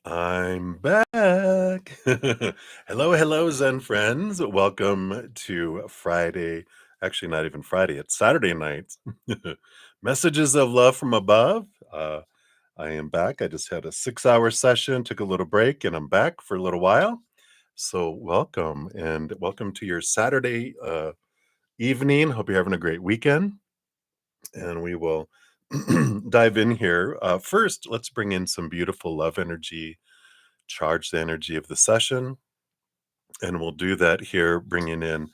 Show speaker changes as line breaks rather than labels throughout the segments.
I'm back. Hello, hello, Zen friends. Welcome to Friday. Actually, not even Friday, it's Saturday night. Messages of love from above. I am back. I just had a 6-hour session, took a little break, and I'm back for a little while. So, welcome and welcome to your Saturday evening. Hope you're having a great weekend. And we will dive in here. First, let's bring in some beautiful love energy, charge the energy of the session. And we'll do that here, bringing in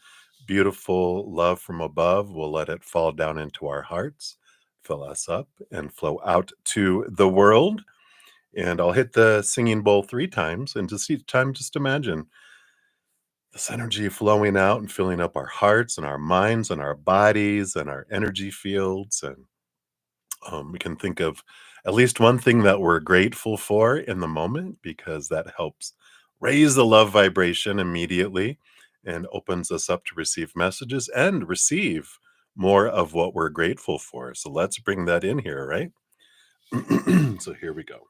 beautiful love from above. We'll let it fall down into our hearts, fill us up, and flow out to the world. And I'll hit the singing bowl 3 times. And just each time, just imagine this energy flowing out and filling up our hearts and our minds and our bodies and our energy fields. And we can think of at least one thing that we're grateful for in the moment, because that helps raise the love vibration immediately and opens us up to receive messages and receive more of what we're grateful for. So let's bring that in here, right? So here we go.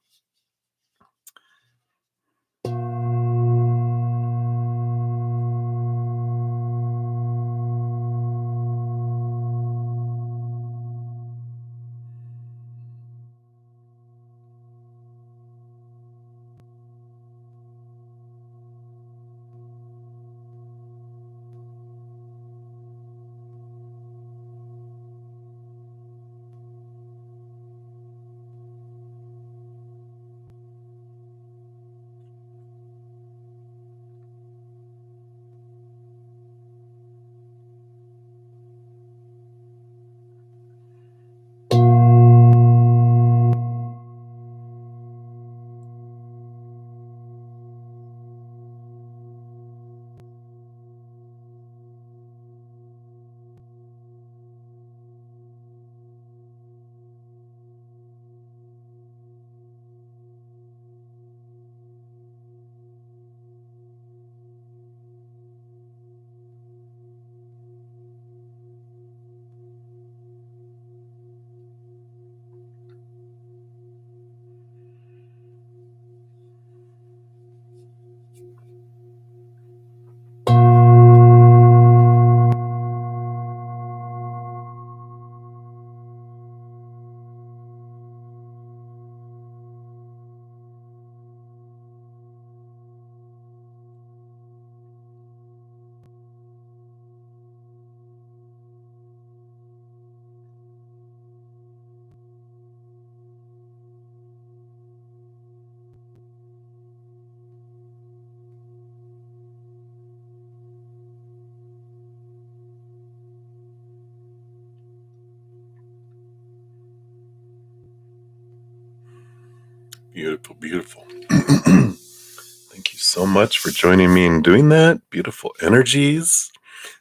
Beautiful, beautiful. Thank you so much for joining me in doing that. Beautiful energies.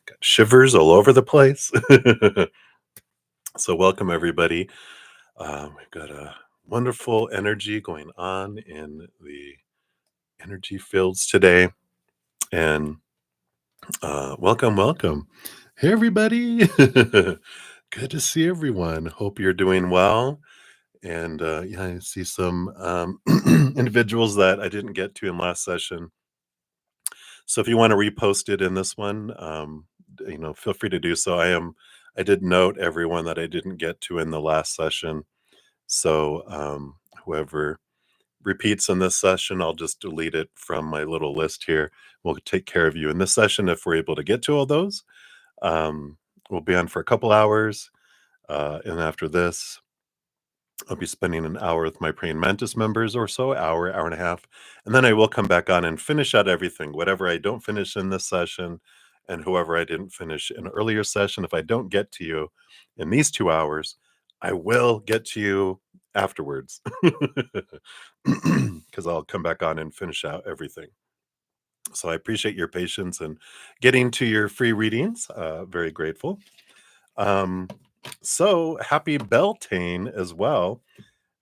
Got shivers all over the place. So welcome, everybody. We've got a wonderful energy going on in the energy fields today. And welcome, welcome. Hey, everybody. Good to see everyone. Hope you're doing well. And yeah, I see some individuals that I didn't get to in last session. So if you want to repost it in this one, feel free to do so. I did note everyone that I didn't get to in the last session. So whoever repeats in this session, I'll just delete it from my little list here. We'll take care of you in this session if we're able to get to all those. We'll be on for a couple hours. And after this, I'll be spending an hour with my Praying Mantis members or so, hour and a half. And then I will come back on and finish out everything, whatever I don't finish in this session and whoever I didn't finish in an earlier session. If I don't get to you in these 2 hours, I will get to you afterwards, because I'll come back on and finish out everything. So I appreciate your patience and getting to your free readings. Very grateful. So happy Beltane as well.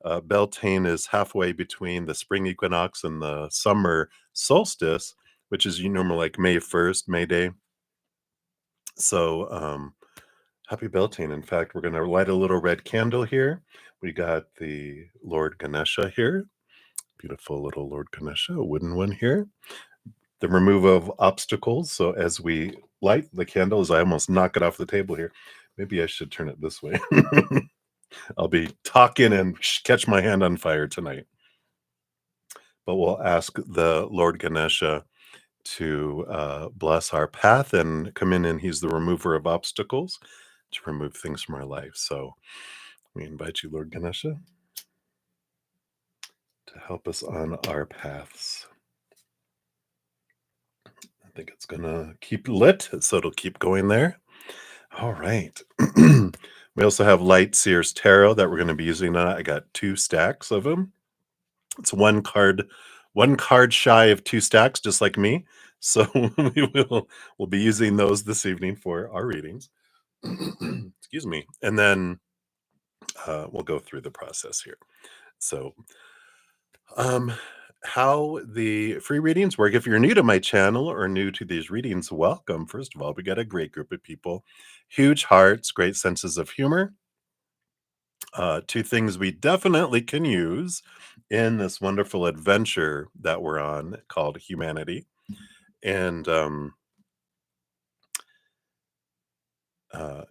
Beltane is halfway between the spring equinox and the summer solstice, which is normally like May 1st, May Day. So happy Beltane. In fact, we're going to light a little red candle here. We got the Lord Ganesha here Beautiful little Lord Ganesha, a wooden one here. The remove of obstacles. So as we light the candles, I almost knock it off the table here. Maybe I should turn it this way. I'll be talking and catch my hand on fire tonight. But we'll ask the Lord Ganesha to bless our path and come in, and he's the remover of obstacles to remove things from our life. So we invite you, Lord Ganesha, to help us on our paths. I think it's going to keep lit, so it'll keep going there. All right. We also have Light Seers Tarot that we're going to be using tonight. I got 2 stacks of them. It's one card shy of 2 stacks, just like me. So we'll be using those this evening for our readings. Excuse me. And then we'll go through the process here. So how the free readings work. If you're new to my channel or new to these readings, welcome. First of all, we got a great group of people, huge hearts, great senses of humor. 2 things we definitely can use in this wonderful adventure that we're on called humanity. And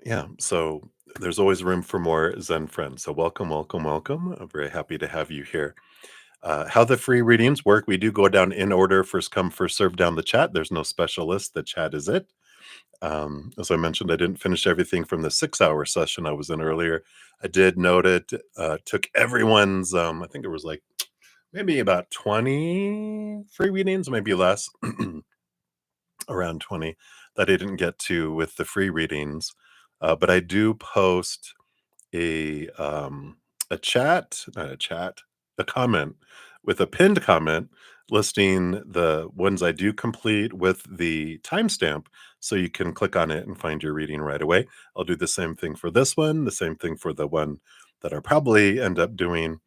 yeah, so there's always room for more Zen friends. So welcome, welcome, welcome. I'm very happy to have you here. How the free readings work, we do go down in order, first come, first serve down the chat. There's no special list. The chat is it. As I mentioned, I didn't finish everything from the 6-hour session I was in earlier. I did note it took everyone's, I think it was like maybe about 20 free readings, maybe less, around 20 that I didn't get to with the free readings. But I do post a comment with a pinned comment listing the ones I do complete with the timestamp, so you can click on it and find your reading right away. I'll do the same thing for this one, the same thing for the one that I'll probably end up doing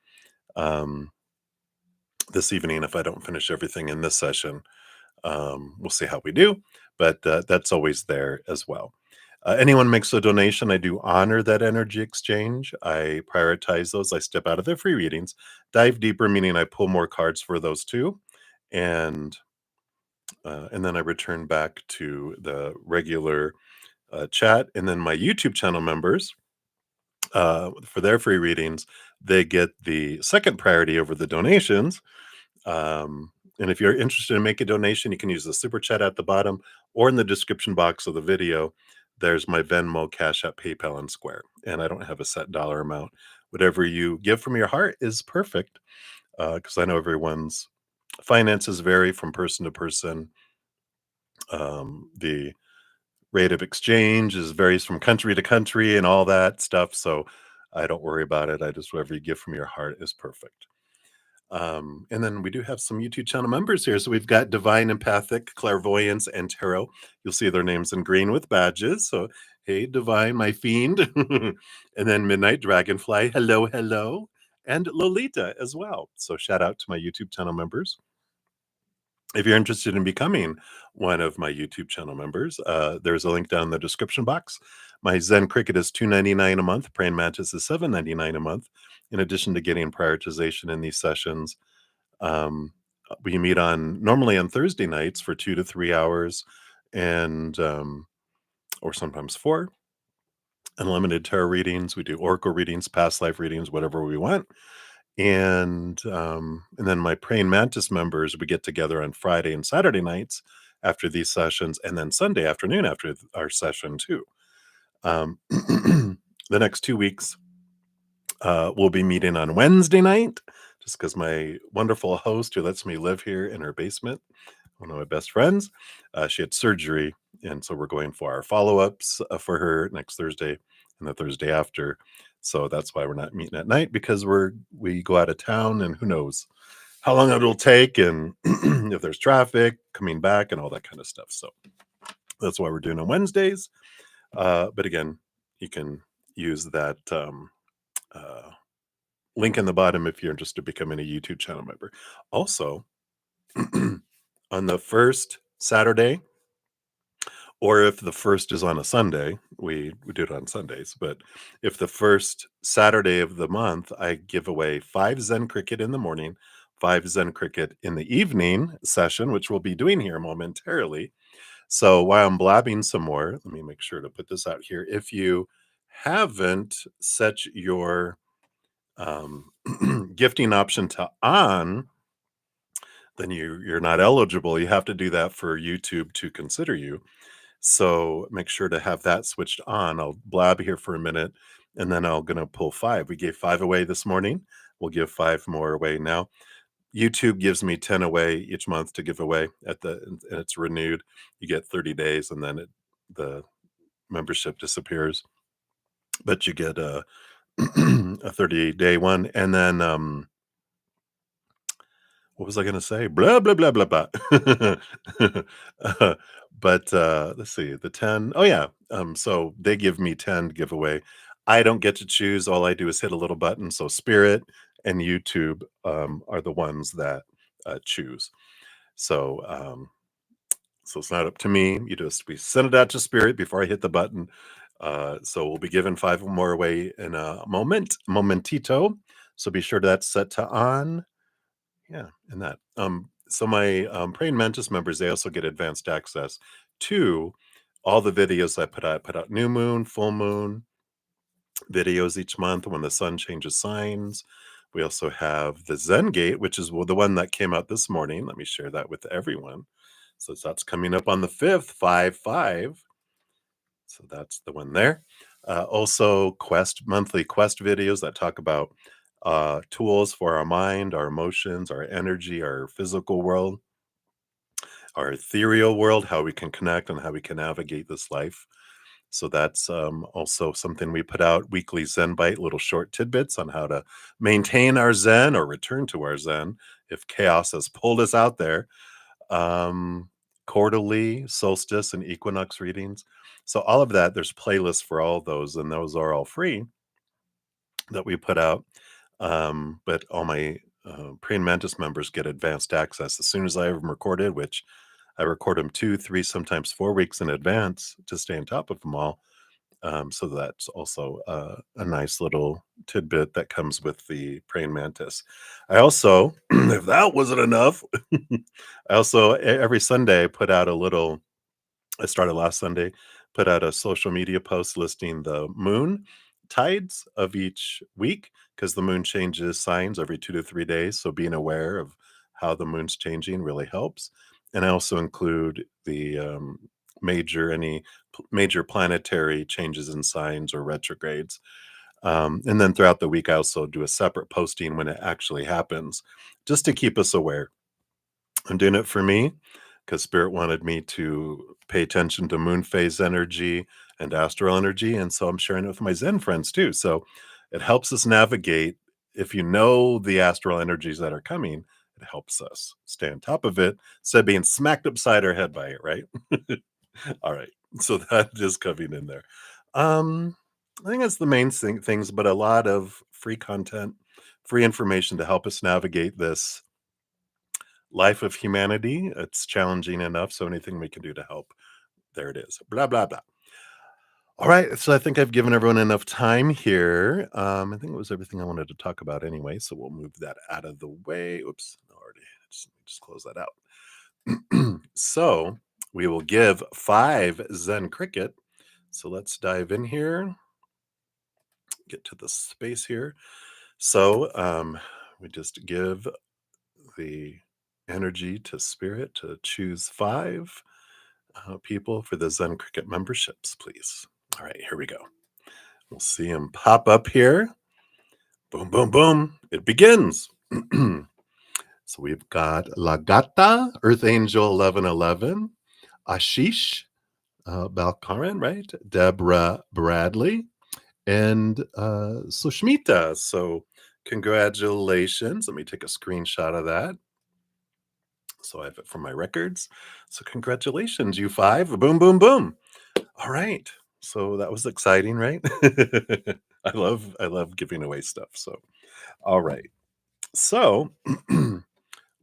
this evening if I don't finish everything in this session. We'll see how we do, but that's always there as well. Anyone makes a donation, I do honor that energy exchange. I prioritize those. I step out of the free readings, dive deeper, meaning I pull more cards for those too, and then I return back to the regular chat. And then my YouTube channel members, for their free readings, they get the second priority over the donations. And if you're interested in making a donation, you can use the super chat at the bottom or in the description box of the video. There's my Venmo, CashApp, PayPal, and Square. And I don't have a set dollar amount. Whatever you give from your heart is perfect, because I know everyone's finances vary from person to person. The rate of exchange varies from country to country and all that stuff. So I don't worry about it. I just, whatever you give from your heart is perfect. And then we do have some YouTube channel members here. So we've got Divine Empathic, Clairvoyance, and Tarot. You'll see their names in green with badges. So, hey, Divine, my fiend. And then Midnight Dragonfly, hello, hello. And Lolita as well. So shout out to my YouTube channel members. If you're interested in becoming one of my YouTube channel members, there's a link down in the description box. My Zen Cricket is $2.99 a month. Praying Mantis is $7.99 a month. In addition to getting prioritization in these sessions, we meet normally on Thursday nights for 2 to 3 hours, and or sometimes 4. Unlimited tarot readings. We do oracle readings, past life readings, whatever we want. And then my Praying Mantis members, we get together on Friday and Saturday nights after these sessions, and then Sunday afternoon after our session too. The next 2 weeks, we'll be meeting on Wednesday night, just because my wonderful host who lets me live here in her basement, one of my best friends, she had surgery, and so we're going for our follow-ups for her next Thursday and the Thursday after. So that's why we're not meeting at night, because we go out of town, and who knows how long it'll take, and if there's traffic coming back and all that kind of stuff. So that's why we're doing on Wednesdays. But again, you can use that link in the bottom if you're interested in becoming a YouTube channel member. Also, on the first Saturday, or if the first is on a Sunday, we do it on Sundays, but if the first Saturday of the month, I give away 5 Zen Cricket in the morning, 5 Zen Cricket in the evening session, which we'll be doing here momentarily. So while I'm blabbing some more, let me make sure to put this out here. If you haven't set your um, gifting option to on, then you're not eligible. You have to do that for YouTube to consider you. So make sure to have that switched on. I'll blab here for a minute and then I'm gonna pull 5. We gave 5 away this morning. We'll give 5 more away now. YouTube gives me 10 away each month to give away and it's renewed. You get 30 days and then the membership disappears. But you get a a 30-day one. And then what was I gonna say? Blah blah blah blah blah. uh, but let's see, the 10. Oh yeah. So they give me 10 to give away. I don't get to choose. All I do is hit a little button. So Spirit and YouTube are the ones that choose. So so it's not up to me. We send it out to Spirit before I hit the button. So we'll be giving 5 more away in a momentito. So be sure that's set to on. Yeah, and that. So my Praying Mantis members, they also get advanced access to all the videos I put out. I put out new moon, full moon videos each month when the sun changes signs. We also have the Zen Gate, which is the one that came out this morning. Let me share that with everyone. So that's coming up on the 5th, 5/5. So that's the one there. Also, monthly quest videos that talk about tools for our mind, our emotions, our energy, our physical world, our ethereal world, how we can connect and how we can navigate this life. So that's also something we put out weekly Zen Bite, little short tidbits on how to maintain our Zen or return to our Zen if chaos has pulled us out there. Um, Quarterly Solstice and Equinox readings. So all of that, there's playlists for all of those, and those are all free that we put out. But all my Praying Mantis members get advanced access as soon as I have them recorded, which I record them 2, 3, sometimes 4 weeks in advance to stay on top of them all. So that's also a nice little tidbit that comes with the Praying Mantis. I also, if that wasn't enough, I also every Sunday I put out a little. I started last Sunday, put out a social media post listing the moon tides of each week because the moon changes signs every 2 to 3 days. So being aware of how the moon's changing really helps. And I also include the major planetary changes in signs or retrogrades. And then throughout the week, I also do a separate posting when it actually happens, just to keep us aware. I'm doing it for me because Spirit wanted me to pay attention to moon phase energy and astral energy. And so I'm sharing it with my Zen friends too. So it helps us navigate. If you know the astral energies that are coming, it helps us stay on top of it instead of being smacked upside our head by it, right? All right. So that is coming in there. Um, I think that's the main things, but a lot of free content, free information to help us navigate this life of humanity. It's challenging enough, so anything we can do to help, there it is. Blah blah blah. All right, so I think I've given everyone enough time here. I think it was everything I wanted to talk about anyway, so we'll move that out of the way. Oops, no, already. Just close that out. So we will give 5 Zen Cricket. So let's dive in here. Get to the space here. So we just give the energy to Spirit to choose 5 people for the Zen Cricket memberships, please. All right, here we go. We'll see them pop up here. Boom, boom, boom. It begins. So we've got Lagata, Earth Angel 1111, Ashish, Balkaran, right? Deborah Bradley, and Sushmita. So congratulations. Let me take a screenshot of that. So I have it from my records. So congratulations, you 5. Boom, boom, boom. All right. So that was exciting, right? I love giving away stuff. So all right. So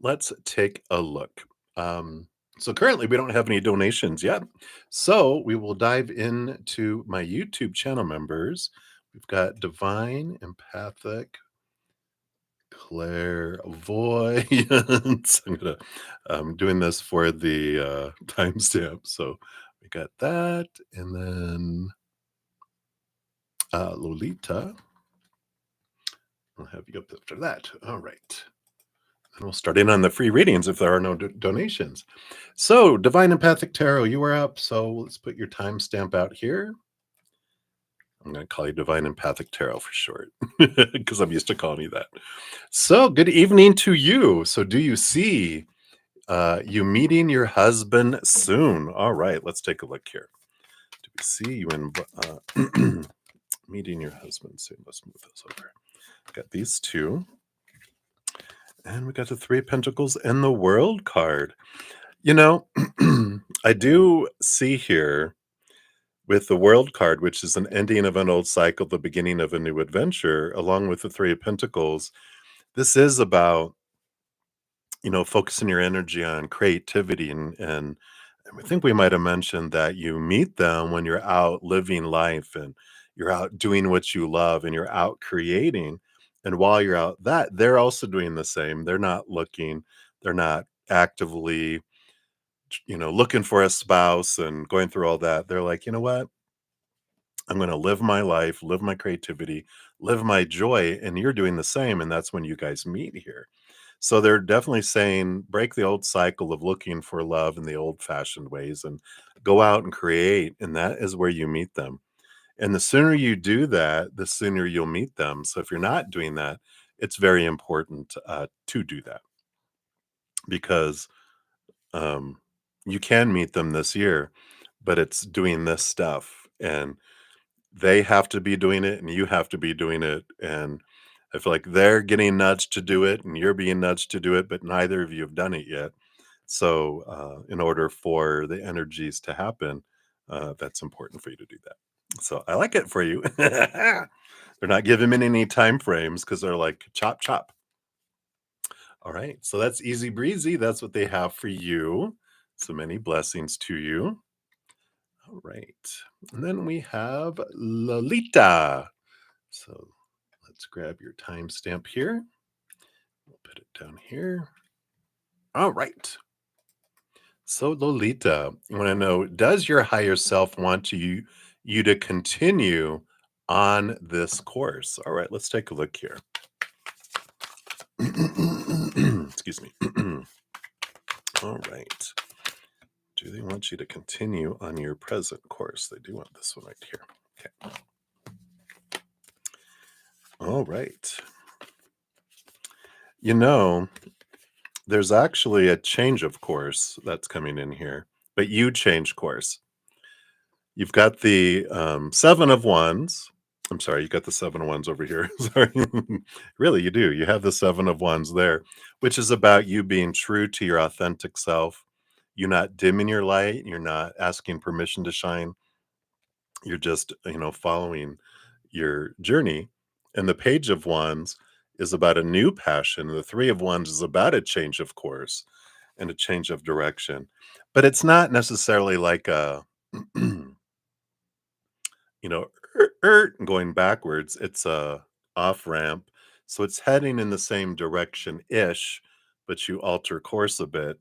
let's take a look. So currently we don't have any donations yet. So we will dive into my YouTube channel members. We've got Divine, Empathic, clairvoyance. I'm doing this for the timestamp. So we got that. And then Lolita, I'll have you up after that. All right. And we'll start in on the free readings if there are no donations. So, Divine Empathic Tarot, you are up. So let's put your timestamp out here. I'm going to call you Divine Empathic Tarot for short because I'm used to calling you that. So, good evening to you. So, do you see you meeting your husband soon? All right, let's take a look here. Do we see you in meeting your husband soon? Let's move this over. Got these two. And we got the Three of Pentacles and the World card. You know, I do see here with the World card, which is an ending of an old cycle, the beginning of a new adventure, along with the Three of Pentacles. This is about, focusing your energy on creativity. And I think we might have mentioned that you meet them when you're out living life and you're out doing what you love and you're out creating. And while you're out that, they're also doing the same. They're not looking, they're not actively, looking for a spouse and going through all that. They're like, you know what? I'm going to live my life, live my creativity, live my joy. And you're doing the same. And that's when you guys meet here. So they're definitely saying break the old cycle of looking for love in the old fashioned ways and go out and create. And that is where you meet them. And the sooner you do that, the sooner you'll meet them. So if you're not doing that, it's very important to do that because you can meet them this year, but it's doing this stuff. And they have to be doing it and you have to be doing it. And I feel like they're getting nudged to do it and you're being nudged to do it, but neither of you have done it yet. So, in order for the energies to happen, that's important for you to do that. So, I like it for you. They're not giving me any time frames because they're like chop, chop. All right. So, that's easy breezy. That's what they have for you. So many blessings to you. All right. And then we have Lolita. So let's grab your timestamp here. We'll put it down here. All right. So Lolita, I want to know, does your higher self want you to continue on this course? All right, let's take a look here. Excuse me. All right. Do they want you to continue on your present course? They do want this one right here. Okay. All right. There's actually a change of course that's coming in here, but you change course. You've got the 7 of Wands. I'm sorry, you got the 7 of Wands over here. Sorry. Really, you do. You have the 7 of Wands there, which is about you being true to your authentic self. You're not dimming your light. You're not asking permission to shine. You're just, following your journey. And the Page of Wands is about a new passion. The 3 of Wands is about a change of course and a change of direction. But it's not necessarily like a, you know, going backwards. It's a off ramp. So it's heading in the same direction ish, but you alter course a bit.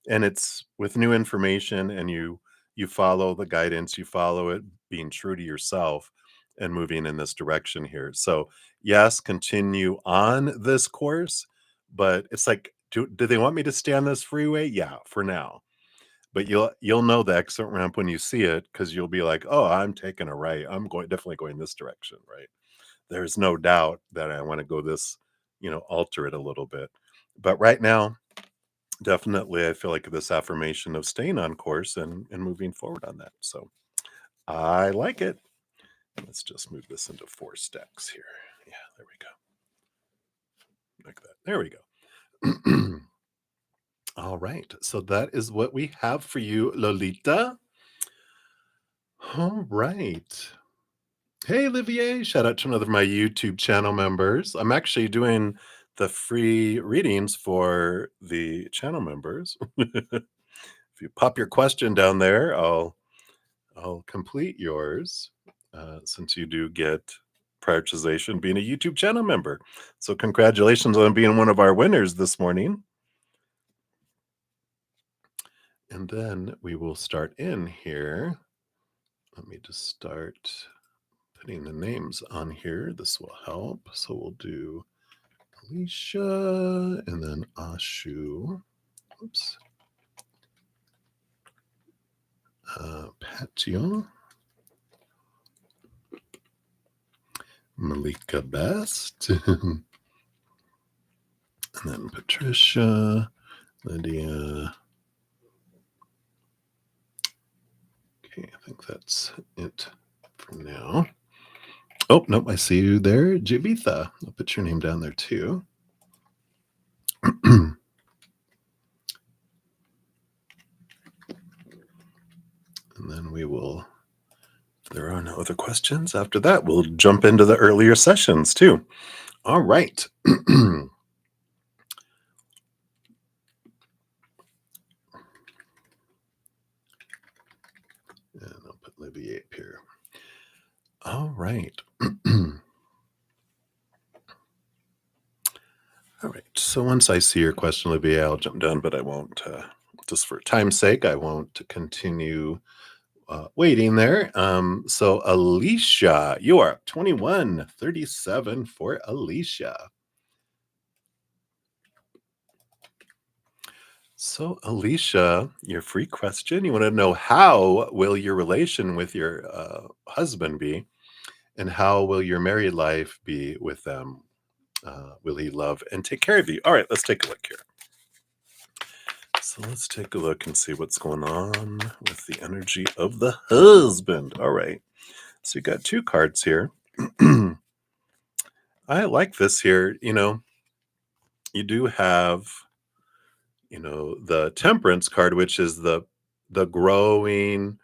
And it's with new information and you follow the guidance, you follow it, being true to yourself and moving in this direction here. So yes, continue on this course, but it's like, do they want me to stay on this freeway? Yeah, for now. But you'll know the exit ramp when you see it because you'll be like, "Oh, I'm taking a right. I'm definitely going this direction," right? There's no doubt that I want to go this, alter it a little bit. But right now, definitely, I feel like this affirmation of staying on course and moving forward on that. So I like it. Let's just move this into 4 stacks here. Yeah, there we go. Like that. There we go. All right. So that is what we have for you, Lolita. All right. Hey, Olivier. Shout out to another of my YouTube channel members. I'm actually doing the free readings for the channel members. If you pop your question down there, I'll complete yours since you do get prioritization being a YouTube channel member. So congratulations on being one of our winners this morning. And then we will start in here. Let me just start putting the names on here. This will help. So we'll do Alicia and then Ashu. Oops. Patio. Malika Best. And then Patricia. Lydia. Okay, I think that's it for now. Oh, nope, I see you there, Jibitha. I'll put your name down there too. And then we will, if there are no other questions after that, we'll jump into the earlier sessions too. All right. And I'll put Livy up here. All right. All right. So once I see your question, Livy, I'll jump down, but I won't, just for time's sake, I won't continue waiting there. So Alicia, you are up 2137 for Alicia. So Alicia, your free question, you want to know how will your relation with your husband be, and how will your married life be with them? Will he love and take care of you? All right, let's take a look here. So let's take a look and see what's going on with the energy of the husband. All right. So you got two cards here. I like this here. You do have, the Temperance card, which is the growing,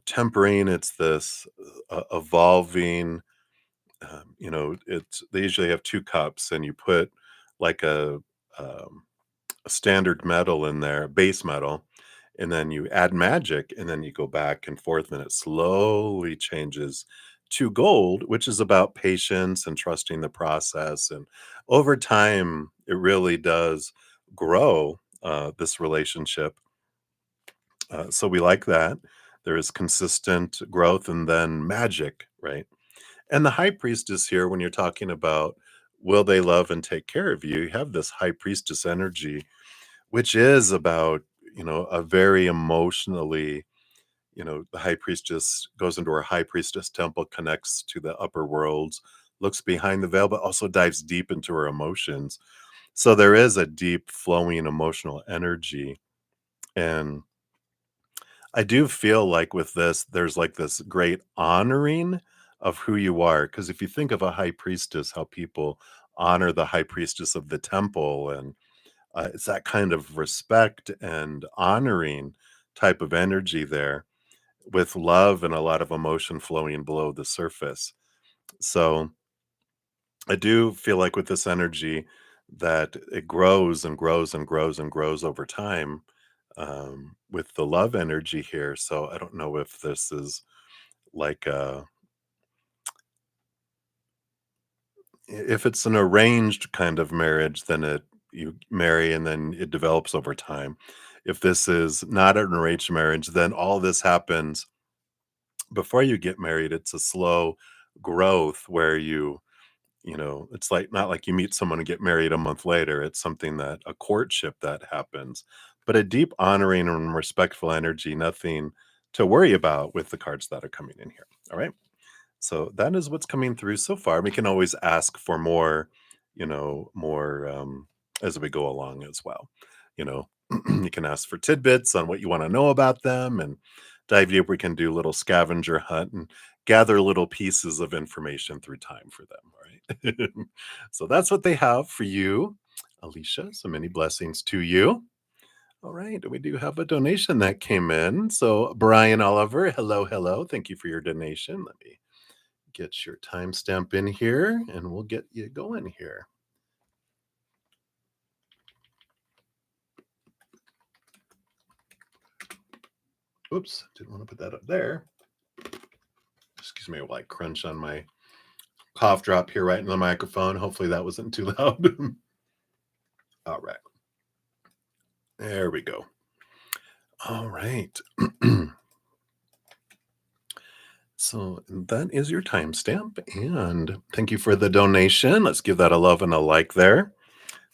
tempering. It's this evolving. They usually have two cups, and you put like a standard metal in there, base metal, and then you add magic, and then you go back and forth, and it slowly changes to gold, which is about patience and trusting the process. And over time, it really does grow, this relationship. So we like that. There is consistent growth and then magic, right? And the high priestess here, when you're talking about will they love and take care of you, you have this high priestess energy, which is about, a very emotionally, the high priestess goes into her high priestess temple, connects to the upper worlds, looks behind the veil, but also dives deep into her emotions. So there is a deep flowing emotional energy. And I do feel like with this, there's like this great honoring of who you are. Because if you think of a high priestess, how people honor the high priestess of the temple, and it's that kind of respect and honoring type of energy there, with love and a lot of emotion flowing below the surface. So I do feel like with this energy that it grows and grows and grows and grows over time, with the love energy here. So I don't know if this is like if it's an arranged kind of marriage, then you marry and then it develops over time. If this is not an arranged marriage, then all this happens before you get married. It's a slow growth where it's like not like you meet someone and get married a month later. It's something that a courtship that happens, but a deep honoring and respectful energy, nothing to worry about with the cards that are coming in here. All right. So that is what's coming through so far. We can always ask for more, more as we go along as well. You know, you can ask for tidbits on what you want to know about them and dive deep. We can do a little scavenger hunt and gather little pieces of information through time for them. All right. So that's what they have for you, Alicia. So many blessings to you. All right. We do have a donation that came in. So Brian Oliver, hello, hello. Thank you for your donation. Let me get your timestamp in here and we'll get you going here. Oops, didn't want to put that up there. Excuse me while I crunch on my cough drop here right in the microphone. Hopefully that wasn't too loud. All right. There we go. All right. So that is your timestamp. And thank you for the donation. Let's give that a love and a like there.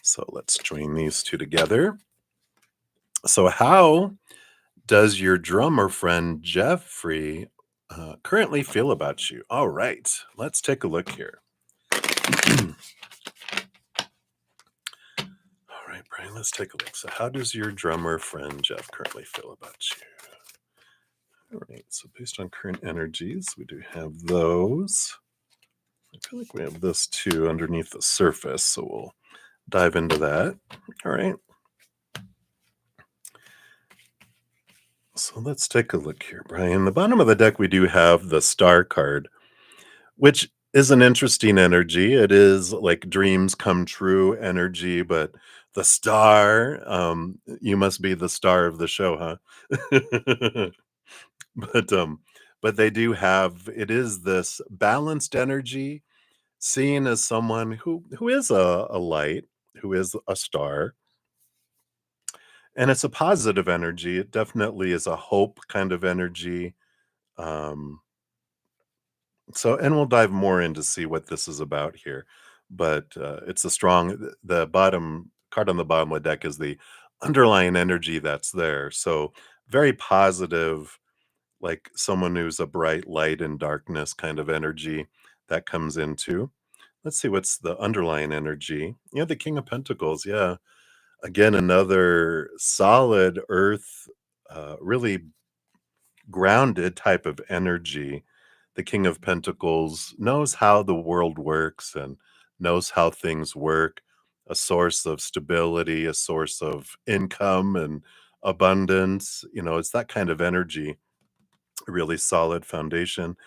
So let's join these two together. So, how does your drummer friend Jeffrey currently feel about you? All right. Let's take a look here. All right, Brian, let's take a look. So, how does your drummer friend Jeff currently feel about you? All right, so based on current energies, we do have those. I feel like we have this too underneath the surface, so we'll dive into that. All right. So let's take a look here, Brian. The bottom of the deck, we do have the Star card, which is an interesting energy. It is like dreams come true energy, but the star, you must be the star of the show, huh? But but they do have, it is this balanced energy, seen as someone who is a light, who is a star, and it's a positive energy. It definitely is a hope kind of energy. Um, so, and we'll dive more in to see what this is about here. But it's a strong, the bottom card on the bottom of the deck is the underlying energy that's there. So, very positive, like someone who's a bright light in darkness kind of energy that comes into. Let's see what's the underlying energy. Yeah, the King of Pentacles. Yeah. Again, another solid earth, really grounded type of energy. The King of Pentacles knows how the world works and knows how things work, a source of stability, a source of income and abundance. You know, it's that kind of energy, a really solid foundation.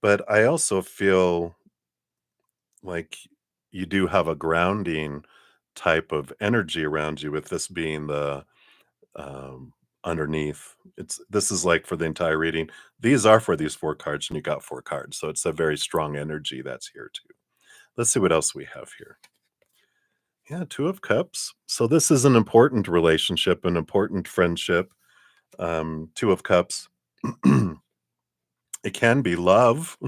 But I also feel like you do have a grounding type of energy around you, with this being the um, underneath. It's this is like for the entire reading. These are for these four cards, and you got four cards, so it's a very strong energy that's here too. Let's see what else we have here. Yeah, Two of Cups. So this is an important relationship, an important friendship. Two of Cups. It can be love,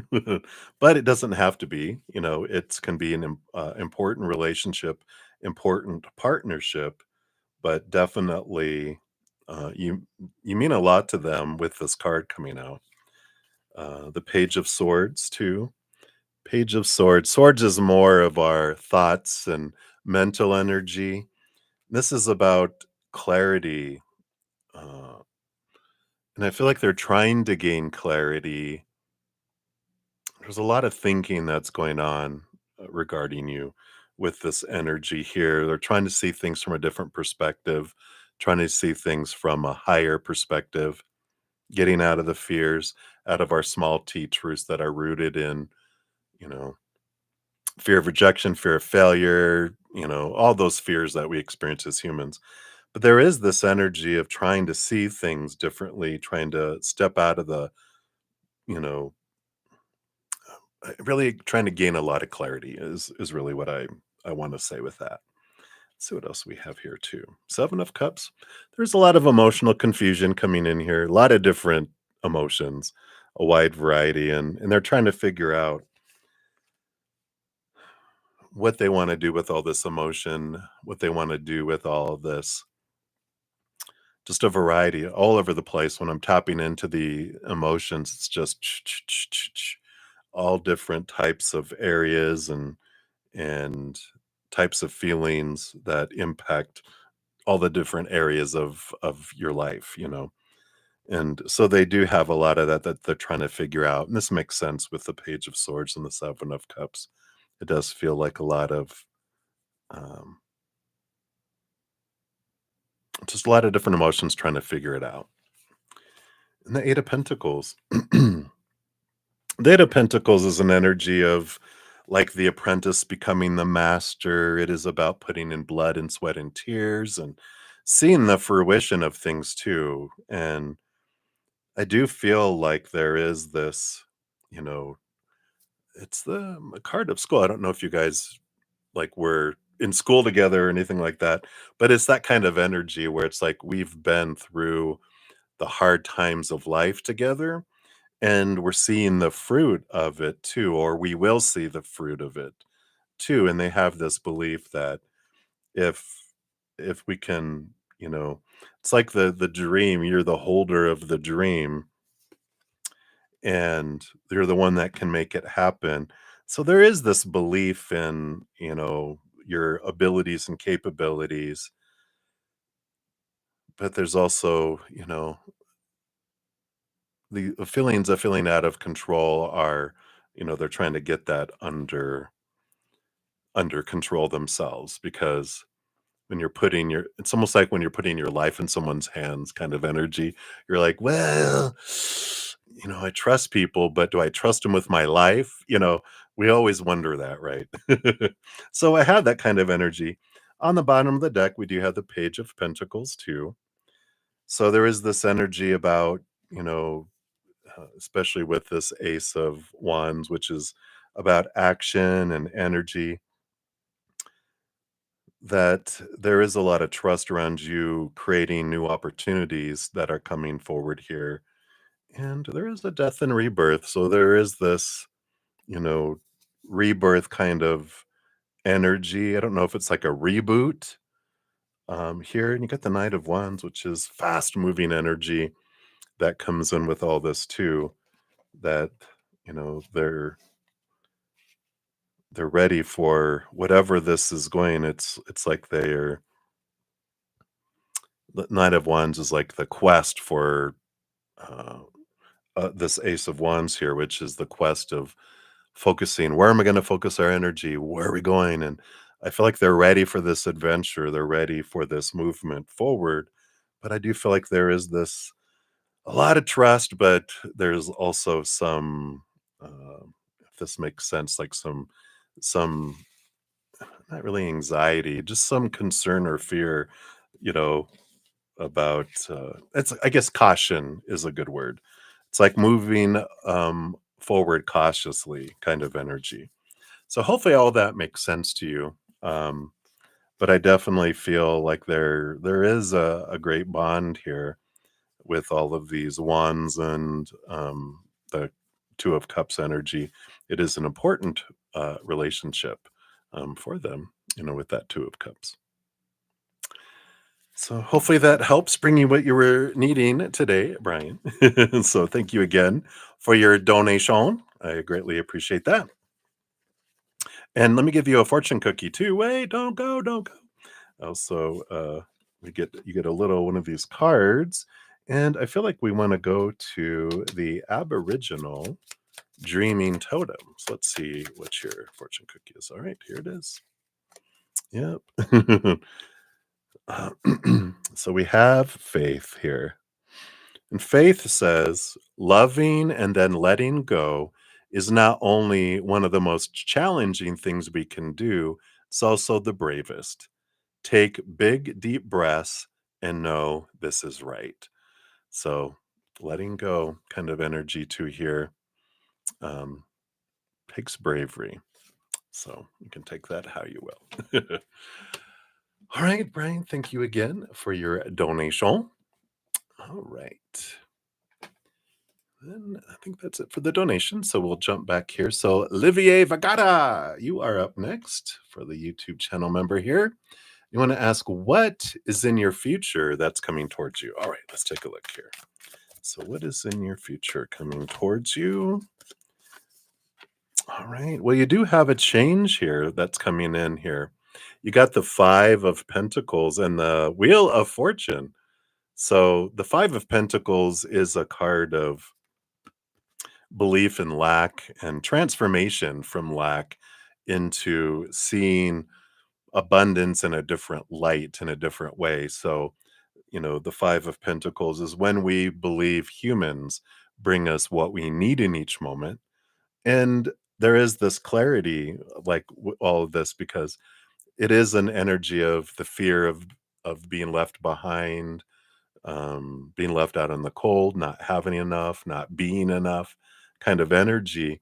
but it doesn't have to be. You know, it can be an important relationship, important partnership, but definitely you mean a lot to them with this card coming out. The Page of Swords too. Page of Swords. Swords is more of our thoughts and mental energy. This is about clarity, uh, and I feel like they're trying to gain clarity. There's a lot of thinking that's going on regarding you with this energy here. They're trying to see things from a different perspective, trying to see things from a higher perspective, getting out of the fears, out of our small t truths that are rooted in, you know, fear of rejection, fear of failure, you know, all those fears that we experience as humans. But there is this energy of trying to see things differently, trying to step out of the, you know, really trying to gain a lot of clarity is really what I want to say with that. Let's see what else we have here too. Seven of Cups. There's a lot of emotional confusion coming in here. A lot of different emotions, a wide variety, and they're trying to figure out what they want to do with all this emotion, what they want to do with all of this. Just a variety all over the place. When I'm tapping into the emotions, it's just all different types of areas and types of feelings that impact all the different areas of your life, you know. And so they do have a lot of that they're trying to figure out. And this makes sense with the Page of Swords and the Seven of Cups. It does feel like a lot of um, just a lot of different emotions trying to figure it out. And the Eight of Pentacles. The Eight of Pentacles is an energy of like the apprentice becoming the master. It is about putting in blood and sweat and tears and seeing the fruition of things too. And I do feel like there is this, you know, it's the card of school. I don't know if you guys like were in school together or anything like that, but it's that kind of energy where it's like we've been through the hard times of life together and we're seeing the fruit of it too, or we will see the fruit of it too. And they have this belief that if if we can, you know, it's like the dream, you're the holder of the dream and you're the one that can make it happen. So there is this belief in, your abilities and capabilities, but there's also, the feelings of feeling out of control are, they're trying to get that under control themselves because when you're putting your it's almost like when you're putting your life in someone's hands kind of energy. You're like, "Well, I trust people, but do I trust them with my life?" We always wonder that, right? So I had that kind of energy. On the bottom of the deck, we do have the Page of Pentacles too. So there is this energy about, especially with this Ace of Wands, which is about action and energy, that there is a lot of trust around you creating new opportunities that are coming forward here. And there is a death and rebirth. So there is this, you know, rebirth kind of energy. I don't know if it's like a reboot here. And you got the Knight of Wands, which is fast moving energy that comes in with all this too. That, they're ready for whatever this is going. It's like they're the Knight of Wands is like the quest for uh, this Ace of Wands here, which is the quest of focusing. Where am I going to focus our energy? Where are we going? And I feel like they're ready for this adventure. They're ready for this movement forward. But I do feel like there is this a lot of trust, but there's also some, if this makes sense, like some not really anxiety, just some concern or fear, you know, about it's I guess caution is a good word. It's like moving forward cautiously kind of energy. So hopefully all that makes sense to you. Um, but I definitely feel like there is a great bond here with all of these wands and the Two of Cups energy. It is an important relationship for them, with that Two of Cups. So hopefully that helps bring you what you were needing today, Brian. So thank you again for your donation. I greatly appreciate that. And let me give you a fortune cookie too. Wait, don't go, don't go. Also, you get a little one of these cards, and I feel like we want to go to the Aboriginal Dreaming Totem. So let's see what your fortune cookie is. All right, here it is. Yep. Uh, so we have faith here. And faith says loving and then letting go is not only one of the most challenging things we can do, it's also the bravest. Take big, deep breaths and know this is right. So, letting go kind of energy to here um, takes bravery. So, you can take that how you will. All right, Brian, thank you again for your donation. All right. Then I think that's it for the donation. So we'll jump back here. So Olivier Vagata, you are up next for the YouTube channel member here. You want to ask what is in your future that's coming towards you? All right, let's take a look here. So what is in your future coming towards you? All right. Well, you do have a change here that's coming in here. You got the Five of Pentacles and the Wheel of Fortune. So the Five of Pentacles is a card of belief in lack and transformation from lack into seeing abundance in a different light, in a different way. So, the Five of Pentacles is when we believe humans bring us what we need in each moment. And there is this clarity, like all of this, because it is an energy of the fear of being left behind, being left out in the cold, not having enough, not being enough kind of energy.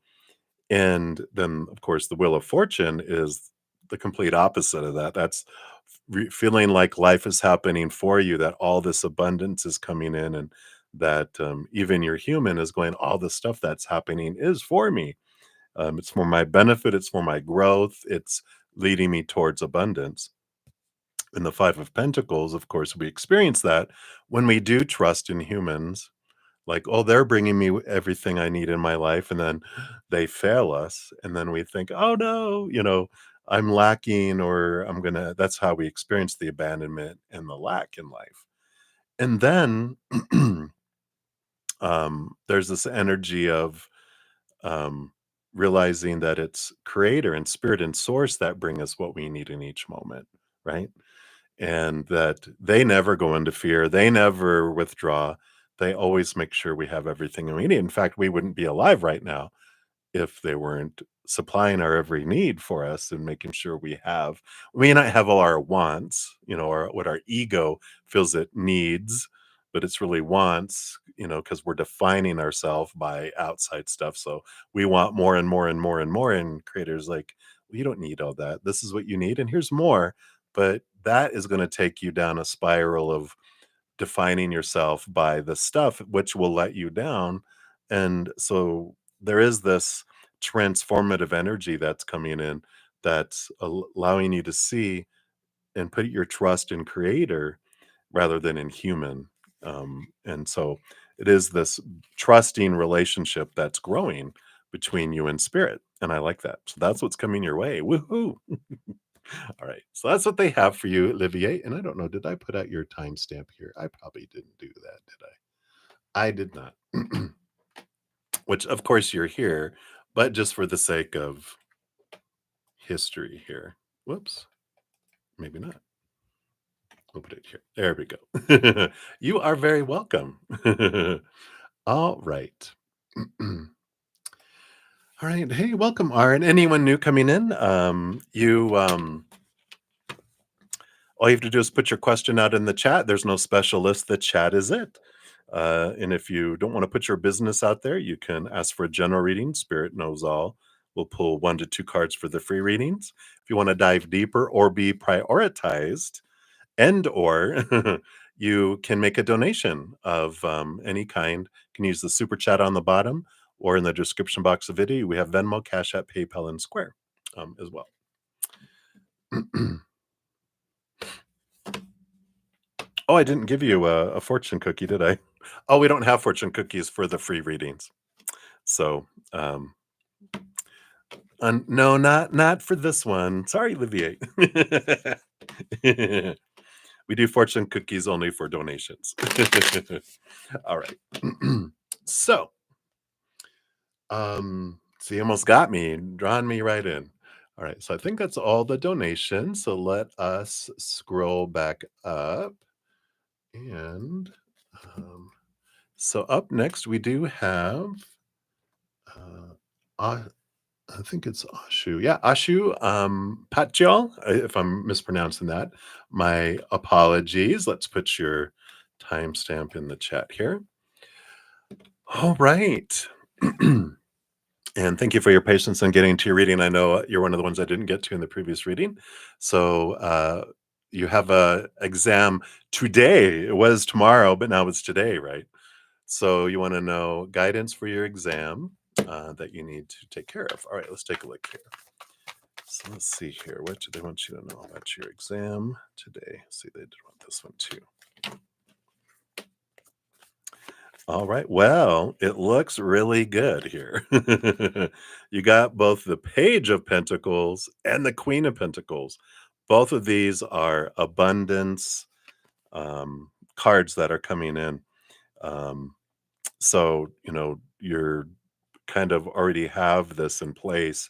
And then, of course, the wheel of fortune is the complete opposite of that. That's feeling like life is happening for you, that all this abundance is coming in, and that even your human is going, all the stuff that's happening is for me. It's for my benefit, it's for my growth, it's leading me towards abundance. In the Five of Pentacles, of course, we experience that when we do trust in humans, like, oh, they're bringing me everything I need in my life, and then they fail us, and then we think, oh no, I'm lacking, or I'm gonna. That's how we experience the abandonment and the lack in life. And then there's this energy of um, realizing that it's creator and spirit and source that bring us what we need in each moment, right? And that they never go into fear, they never withdraw. They always make sure we have everything we need. In fact, we wouldn't be alive right now if they weren't supplying our every need for us and making sure we may not have all our wants, or what our ego feels it needs, but it's really wants, because we're defining ourselves by outside stuff. So we want more and more and more and more. And creators like, well, you don't need all that. This is what you need, and here's more. But that is going to take you down a spiral of defining yourself by the stuff, which will let you down. And so there is this transformative energy that's coming in, that's allowing you to see and put your trust in creator rather than in human. And so it is this trusting relationship that's growing between you and spirit. And I like that. So that's what's coming your way. Woohoo. All right. So that's what they have for you, Olivier. And I don't know, did I put out your timestamp here? I probably didn't do that, did I? I did not. Which, of course, you're here, but just for the sake of history here. Whoops. Maybe not. We'll put it here. There we go. You are very welcome. All right. All right. Hey, welcome, Aaron. Anyone new coming in? All you have to do is put your question out in the chat. There's no special list. The chat is it. And if you don't want to put your business out there, you can ask for a general reading. Spirit knows all. We'll pull 1 to 2 cards for the free readings. If you want to dive deeper or be prioritized, and or you can make a donation of any kind. You can use the super chat on the bottom or in the description box of the video. We have Venmo, Cash App, PayPal, and Square as well. Oh, I didn't give you a fortune cookie, did I? Oh, we don't have fortune cookies for the free readings. So, no, not for this one. Sorry, Olivier. We do fortune cookies only for donations. All right. So, see, almost got me, drawn me right in. All right, so I think that's all the donations. So let us scroll back up. And so up next, we do have, I think it's Ashu. Yeah, Ashu Patjal, if I'm mispronouncing that. My apologies. Let's put your timestamp in the chat here. All right. And thank you for your patience in getting to your reading. I know you're one of the ones I didn't get to in the previous reading. So you have a exam today. It was tomorrow, but now it's today, right? So you want to know guidance for your exam that you need to take care of. All right, let's take a look here. So let's see here. What do they want you to know about your exam today? See, they did want this one too. All right. Well, it looks really good here. You got both the Page of Pentacles and the Queen of Pentacles. Both of these are abundance cards that are coming in. So, you're kind of already have this in place,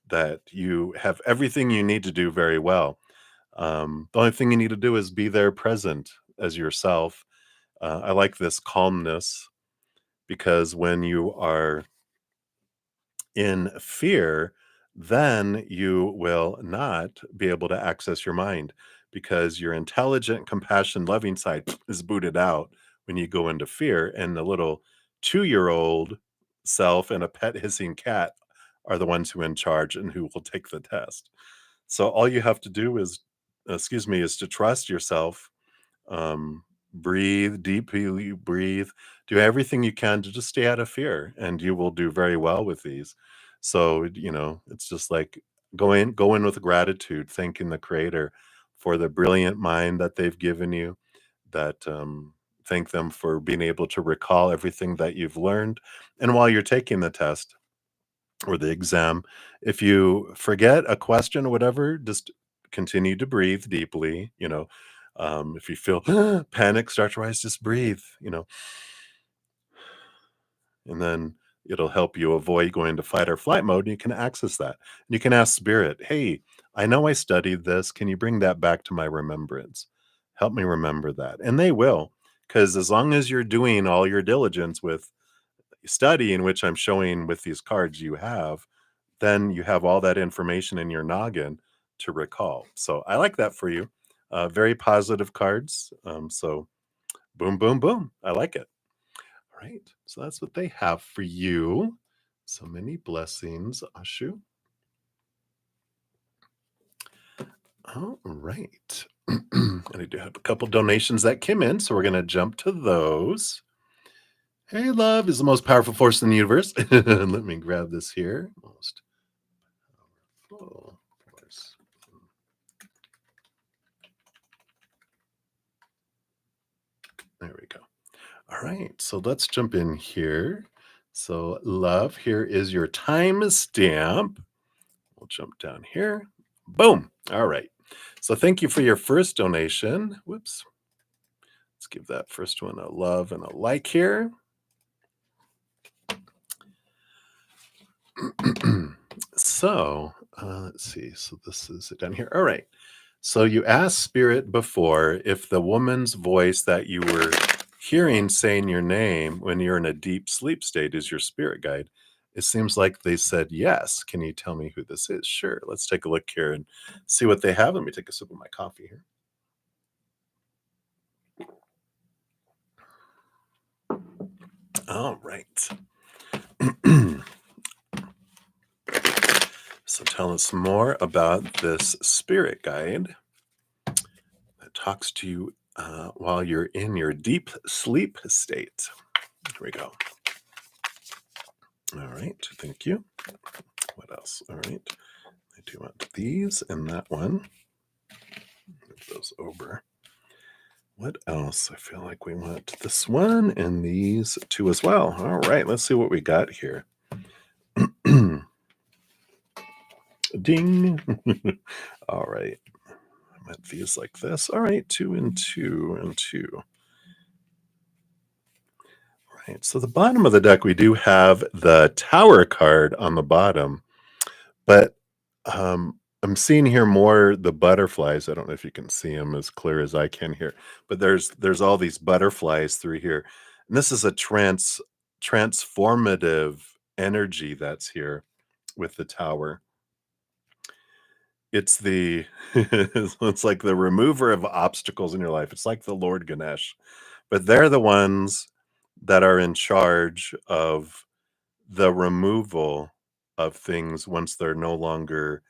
that you have everything you need to do very well. The only thing you need to do is be there present as yourself. I like this calmness, because when you are in fear, then you will not be able to access your mind, because your intelligent, compassion, loving side is booted out when you go into fear. And the little 2-year-old self and a pet hissing cat are the ones who are in charge and who will take the test. So all you have to do is, is to trust yourself. Breathe deeply, breathe, do everything you can to just stay out of fear, and you will do very well with these. So, it's just like go in with gratitude, thanking the creator for the brilliant mind that they've given you, that thank them for being able to recall everything that you've learned. And while you're taking the test or the exam, if you forget a question or whatever, just continue to breathe deeply. If you feel panic start to rise, just breathe, and then it'll help you avoid going into fight or flight mode. And you can access that. And you can ask spirit, hey, I know I studied this. Can you bring that back to my remembrance? Help me remember that. And they will, because as long as you're doing all your diligence with study, in which I'm showing with these cards you have, then you have all that information in your noggin to recall. So I like that for you. Very positive cards. So boom, boom, boom. I like it. All right. So that's what they have for you. So many blessings, Ashu. All right. And I do have a couple donations that came in, so we're going to jump to those. Hey, love is the most powerful force in the universe. Let me grab this here. Most powerful force. There we go. All right, so let's jump in here. So, love, here is your time stamp. We'll jump down here. Boom. All right. So, thank you for your first donation. Whoops. Let's give that first one a love and a like here. So, let's see. So, this is it down here. All right. So, you asked Spirit before if the woman's voice that you were hearing saying your name when you're in a deep sleep state is your spirit guide. It seems like they said yes. Can you tell me who this is? Sure. Let's take a look here and see what they have. Let me take a sip of my coffee here. All right. So tell us more about this spirit guide that talks to you while you're in your deep sleep state. Here we go. All right. Thank you. What else? All right. I do want these and that one. Move those over. What else? I feel like we want this one and these two as well. All right. Let's see what we got here. Ding. All right. I want these like this. All right. 2 and 2 and 2. Right. So the bottom of the deck, we do have the Tower card on the bottom, but I'm seeing here more the butterflies. I don't know if you can see them as clear as I can here, but there's all these butterflies through here, and this is a transformative energy that's here with the Tower. It's the it's like the remover of obstacles in your life. It's like the Lord Ganesh, but they're the ones that are in charge of the removal of things once they're no longer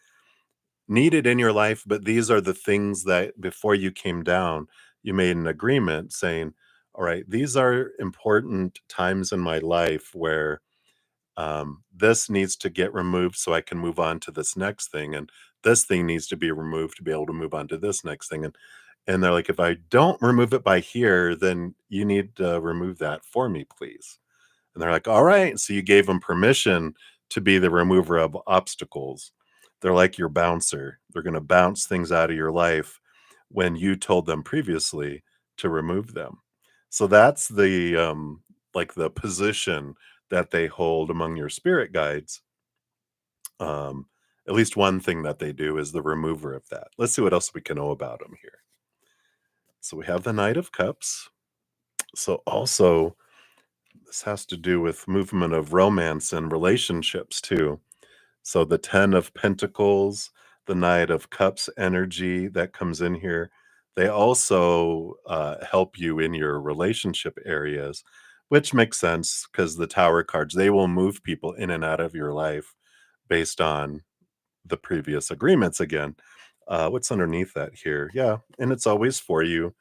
needed in your life. But these are the things that before you came down, you made an agreement saying, all right, these are important times in my life where this needs to get removed so I can move on to this next thing. And this thing needs to be removed to be able to move on to this next thing. And they're like, if I don't remove it by here, then you need to remove that for me, please. And they're like, all right. So you gave them permission to be the remover of obstacles. They're like your bouncer. They're going to bounce things out of your life when you told them previously to remove them. So that's the like the position that they hold among your spirit guides. At least one thing that they do is the remover of that. Let's see what else we can know about them here. So we have the Knight of Cups. So also, this has to do with movement of romance and relationships too. So the 10 of Pentacles, the Knight of Cups energy that comes in here, they also help you in your relationship areas, which makes sense because the Tower cards, they will move people in and out of your life based on the previous agreements again. What's underneath that here? Yeah, and it's always for you.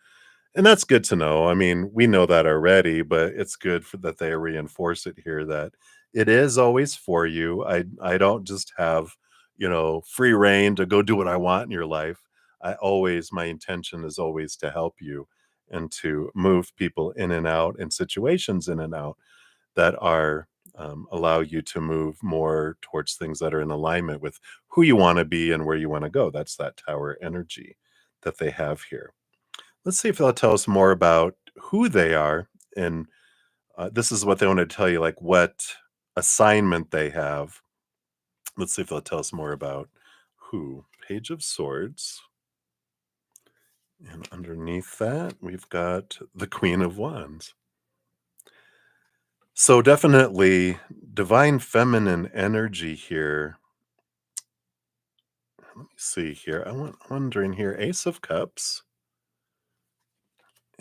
And that's good to know. I mean, we know that already, but it's good for that they reinforce it here that it is always for you. I don't just have, free reign to go do what I want in your life. My intention is always to help you and to move people in and out and situations in and out that are allow you to move more towards things that are in alignment with who you want to be and where you want to go. That's that tower energy that they have here. Let's see if they'll tell us more about who they are. And this is what they want to tell you, like what assignment they have. Let's see if they'll tell us more about who. Page of Swords. And underneath that, we've got the Queen of Wands. So definitely divine feminine energy here. Let me see here. I'm wondering here, Ace of Cups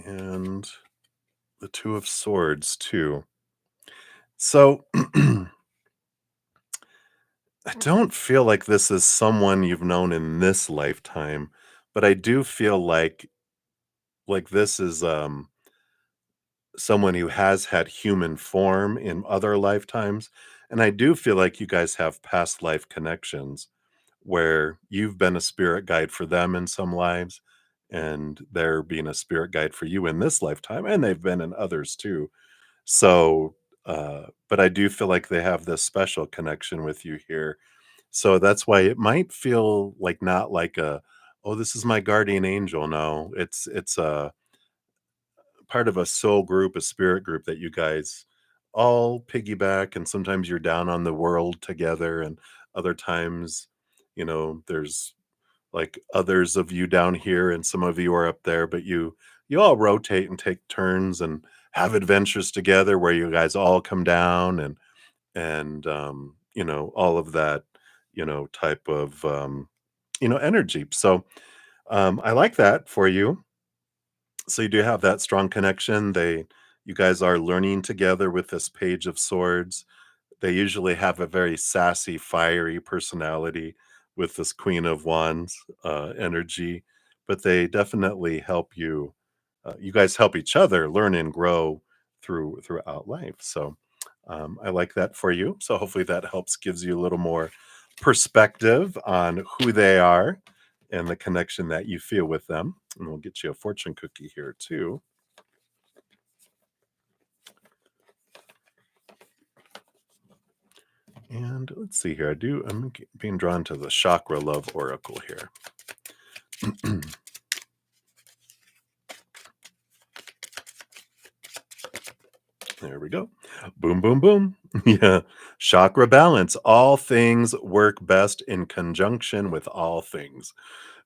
and the Two of Swords too. So I don't feel like this is someone you've known in this lifetime, but I do feel like this is someone who has had human form in other lifetimes, and I do feel like you guys have past life connections where you've been a spirit guide for them in some lives, and they're being a spirit guide for you in this lifetime, and they've been in others too. So, but I do feel like they have this special connection with you here. So that's why it might feel like not like oh, this is my guardian angel. No, it's a part of a soul group, a spirit group that you guys all piggyback, and sometimes you're down on the world together, and other times, there's like others of you down here and some of you are up there, but you all rotate and take turns and have adventures together where you guys all come down and all of that, type of energy. So I like that for you. So you do have that strong connection. You guys are learning together with this Page of Swords. They usually have a very sassy, fiery personality with this Queen of Wands energy, but they definitely help you. You guys help each other learn and grow throughout life. So I like that for you. So hopefully that helps, gives you a little more perspective on who they are and the connection that you feel with them. And we'll get you a fortune cookie here too. And let's see here. I'm being drawn to the Chakra Love Oracle here. There we go. Boom, boom, boom. Yeah. Chakra balance. All things work best in conjunction with all things.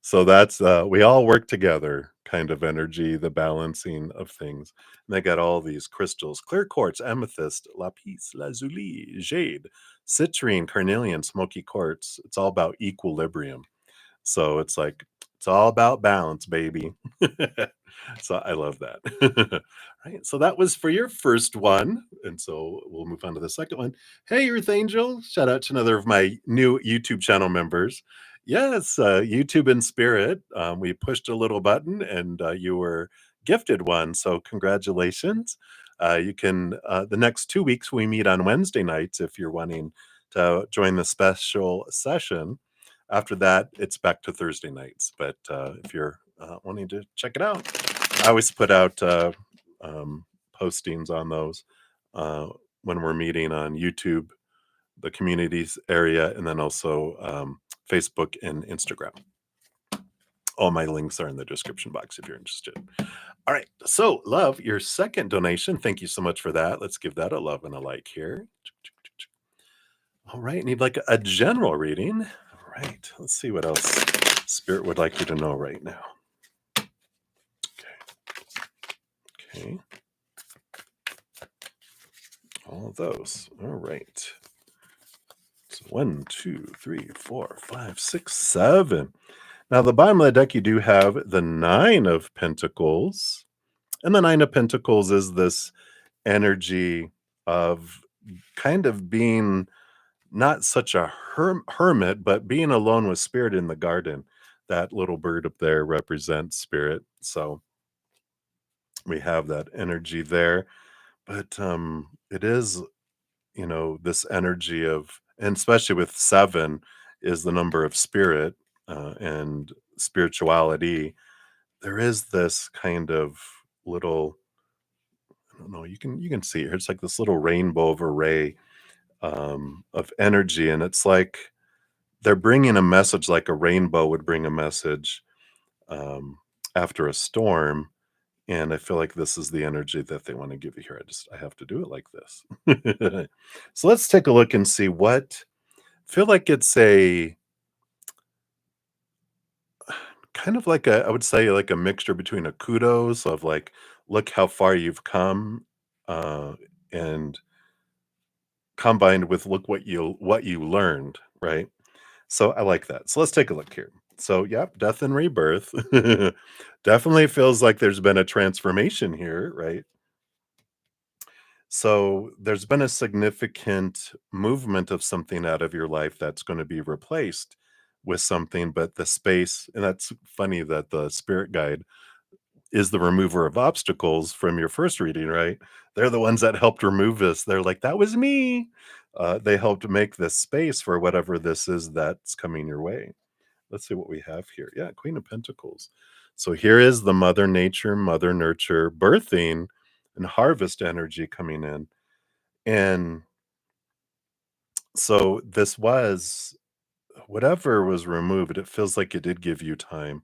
So that's we all work together kind of energy, the balancing of things. And they got all these crystals: clear quartz, amethyst, lapis lazuli, jade, citrine, carnelian, smoky quartz. It's all about equilibrium. So it's like it's all about balance, baby. So I love that. Right. So that was for your first one. And so we'll move on to the second one. Hey, Earth Angel. Shout out to another of my new YouTube channel members. Yes, YouTube in spirit. We pushed a little button and you were gifted one. So congratulations. You can, the next 2 weeks, we meet on Wednesday nights if you're wanting to join the special session. After that, it's back to Thursday nights. But if you're wanting to check it out, I always put out postings on those when we're meeting on YouTube, the communities area, and then also Facebook and Instagram. All my links are in the description box if you're interested. All right. So, love, your second donation. Thank you so much for that. Let's give that a love and a like here. All right. Need like a general reading. All right. Let's see what else Spirit would like you to know right now. Okay. All of those. All right. So 1, 2, 3, 4, 5, 6, 7. Now, the bottom of the deck, you do have the Nine of Pentacles. And the Nine of Pentacles is this energy of kind of being not such a hermit, but being alone with spirit in the garden. That little bird up there represents spirit. So we have that energy there. But it is, this energy of, and especially with seven is the number of spirit and spirituality. There is this kind of little, I don't know, you can see it. It's like this little rainbow of array of energy, and it's like they're bringing a message, like a rainbow would bring a message um, after a storm. And I feel like this is the energy that they want to give you here. I have to do it like this. So let's take a look and see what, feel like it's a kind of like a, I would say like a mixture between a kudos of like, look how far you've come, uh, and combined with look what you learned, right? So I like that. So let's take a look here. So yep, death and rebirth. Definitely feels like there's been a transformation here, right? So there's been a significant movement of something out of your life that's going to be replaced with something, but the space, and that's funny that the spirit guide is the remover of obstacles from your first reading, right? They're the ones that helped remove this. They're like, that was me. They helped make this space for whatever this is that's coming your way. Let's see what we have here. Yeah, Queen of Pentacles. So here is the Mother Nature, Mother Nurture, birthing and harvest energy coming in. And so this was, whatever was removed, it feels like it did give you time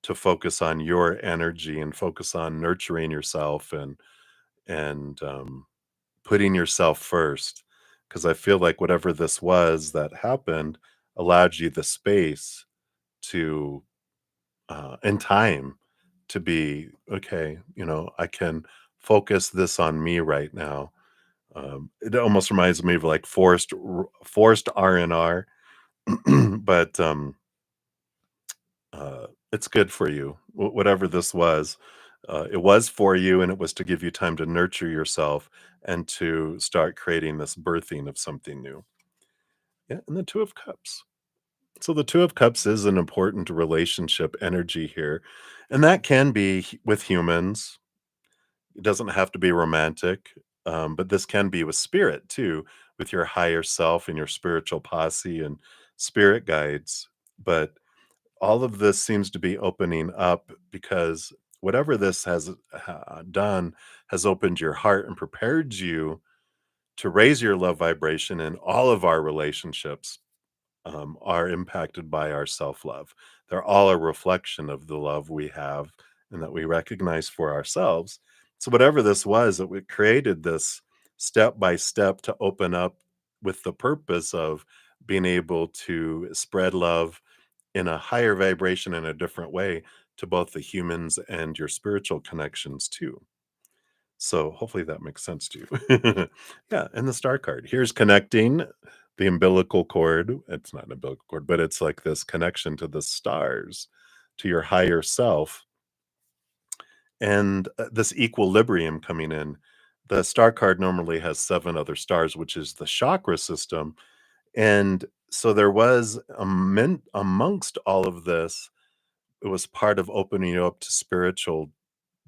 to focus on your energy and focus on nurturing yourself and putting yourself first. Because I feel like whatever this was that happened allowed you the space to and time to be okay. I can focus this on me right now. It almost reminds me of like forced R&R, but it's good for you. Whatever this was, it was for you, and it was to give you time to nurture yourself and to start creating this birthing of something new. Yeah, and the Two of Cups. So the Two of Cups is an important relationship energy here, and that can be with humans. It doesn't have to be romantic, but this can be with spirit too, with your higher self and your spiritual posse and spirit guides. But all of this seems to be opening up because whatever this has done has opened your heart and prepared you to raise your love vibration in all of our relationships. Are impacted by our self love. They're all a reflection of the love we have and that we recognize for ourselves. So, whatever this was, that we created this step by step to open up with the purpose of being able to spread love in a higher vibration in a different way to both the humans and your spiritual connections too. So hopefully that makes sense to you. Yeah, and the star card. Here's connecting the umbilical cord. It's not an umbilical cord, but it's like this connection to the stars, to your higher self, and this equilibrium coming in. The star card normally has seven other stars, which is the chakra system. And so there was amongst all of this, it was part of opening you up to spiritual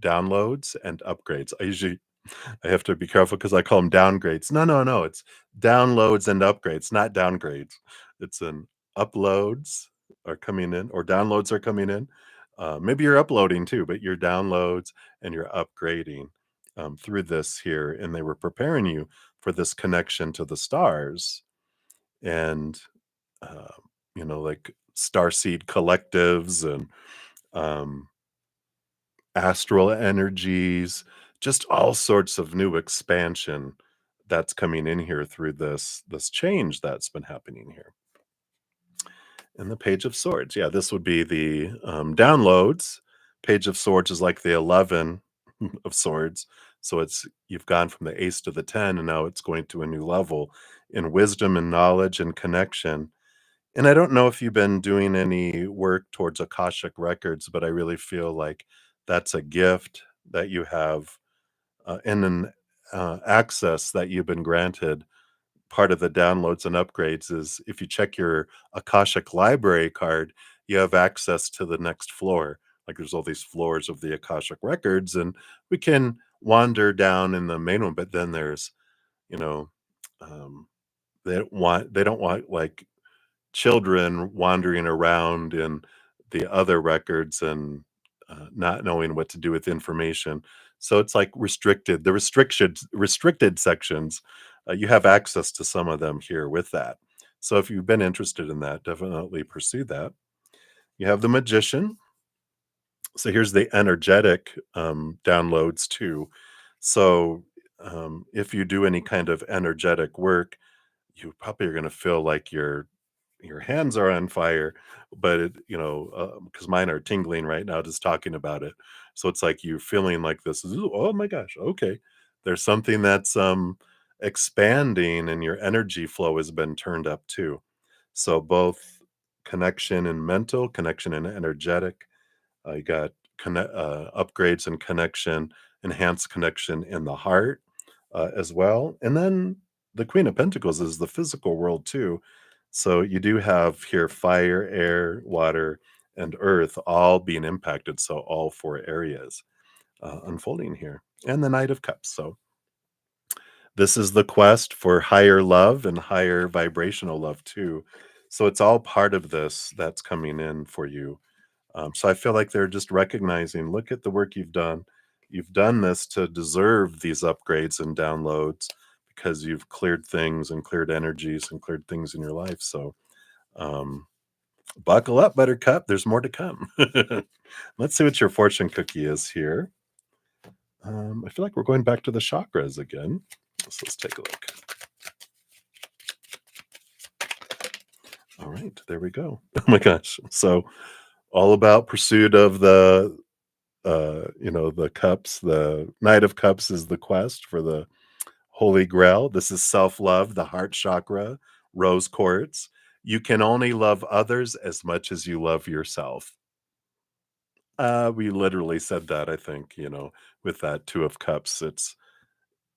downloads and upgrades. I have to be careful because I call them downgrades. No, no, no, it's downloads and upgrades, not downgrades. It's an uploads are coming in or downloads are coming in. Maybe you're uploading too, but your downloads and you're upgrading through this here, and they were preparing you for this connection to the stars and uh, like starseed collectives and um, astral energies, just all sorts of new expansion that's coming in here through this change that's been happening here. And the Page of Swords, yeah, this would be the downloads. Page of Swords is like the 11 of Swords, so it's you've gone from the Ace to the 10, and now it's going to a new level in wisdom and knowledge and connection. And I don't know if you've been doing any work towards Akashic records, but I really feel like that's a gift that you have and an access that you've been granted part of the downloads and upgrades is if you check your Akashic library card, you have access to the next floor. Like there's all these floors of the Akashic records, and we can wander down in the main one, but then there's, you know, um, they don't want like children wandering around in the other records and not knowing what to do with information. So it's like restricted sections. You have access to some of them here with that. So if you've been interested in that, definitely pursue that. You have the magician. So here's the energetic downloads too. So if you do any kind of energetic work, you probably are going to feel like your hands are on fire, but it, because mine are tingling right now just talking about it. So it's like you feeling like this is, "Ooh, oh my gosh, okay." There's something that's expanding and your energy flow has been turned up too. So both connection and mental, connection and energetic. You got upgrades and connection, enhanced connection in the heart as well. And then the Queen of Pentacles is the physical world too. So you do have here fire, air, water, and earth all being impacted. So all four areas unfolding here. And the Knight of Cups. So this is the quest for higher love and higher vibrational love too. So it's all part of this that's coming in for you. So I feel like they're just recognizing, look at the work you've done. You've done this to deserve these upgrades and downloads because you've cleared things and cleared energies and cleared things in your life. So um, buckle up, Buttercup. There's more to come. Let's see what your fortune cookie is here. I feel like we're going back to the chakras again. So let's take a look. All right, there we go. Oh my gosh. So all about pursuit of the cups. The Knight of Cups is the quest for the Holy Grail. This is self-love, the heart chakra, rose quartz. You can only love others as much as you love yourself. We literally said that, I think, with that Two of Cups. It's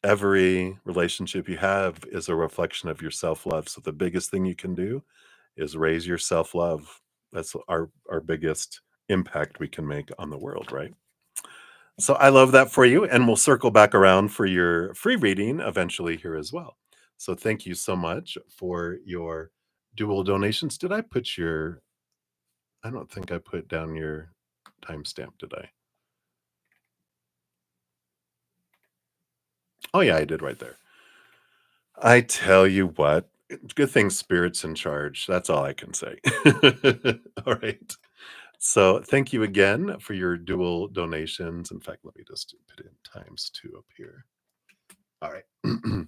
every relationship you have is a reflection of your self-love. So the biggest thing you can do is raise your self-love. That's our biggest impact we can make on the world, right? So I love that for you, and we'll circle back around for your free reading eventually here as well. So thank you so much for your dual donations. Did I put your I don't think I put down your timestamp, did I? Oh yeah, I did right there. I tell you what, good thing Spirit's in charge. That's all I can say. All right. So thank you again for your dual donations. In fact, let me just put in times two up here. All right. And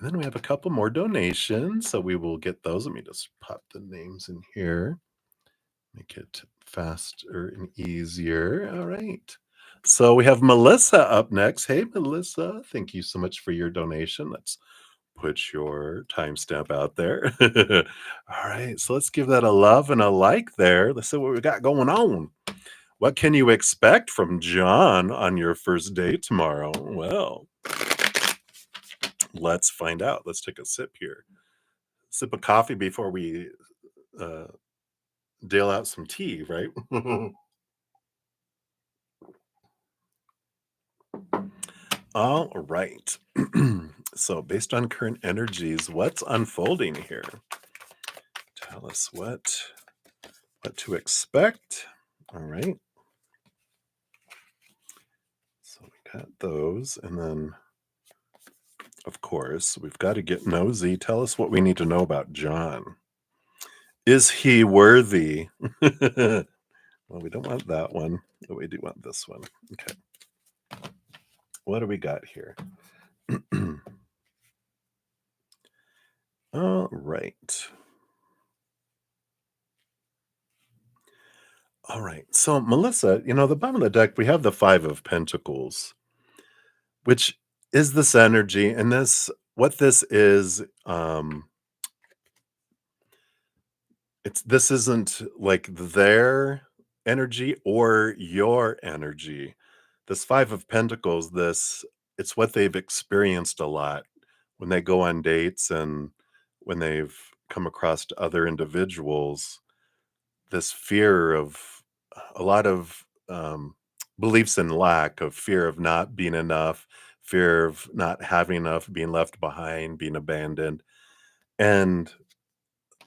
then we have a couple more donations. So we will get those. Let me just pop the names in here, make it faster and easier. All right. So we have Melissa up next. Hey, Melissa, thank you so much for your donation. Let's put your timestamp out there. All right. So let's give that a love and a like there. Let's see what we got going on. What can you expect from John on your first date tomorrow? Well, let's find out. Let's take a sip here. Sip of coffee before we uh, deal out some tea, right? All right. So, based on current energies, what's unfolding here? Tell us what to expect. All right. So we got those, and then of course we've got to get nosy. Tell us what we need to know about John. Is he worthy? Well, we don't want that one, but we do want this one. Okay. What do we got here? All right. All right. So, Melissa, the bottom of the deck, we have the Five of Pentacles, which is this energy. And what this is, this isn't like their energy or your energy. This Five of Pentacles, it's what they've experienced a lot when they go on dates and when they've come across other individuals, this fear of a lot of beliefs in lack, of fear of not being enough, fear of not having enough, being left behind, being abandoned. And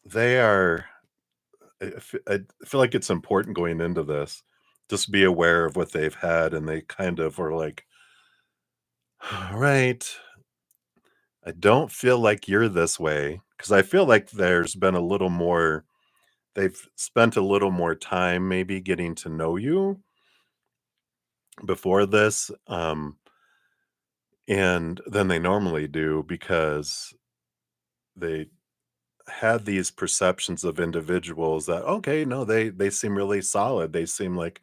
they are, I feel like it's important going into this, just be aware of what they've had. And they kind of are like, all right, I don't feel like you're this way. Cause I feel like there's been a little more, they've spent a little more time maybe getting to know you before this, and than they normally do, because they had these perceptions of individuals that, okay, no, they seem really solid. They seem like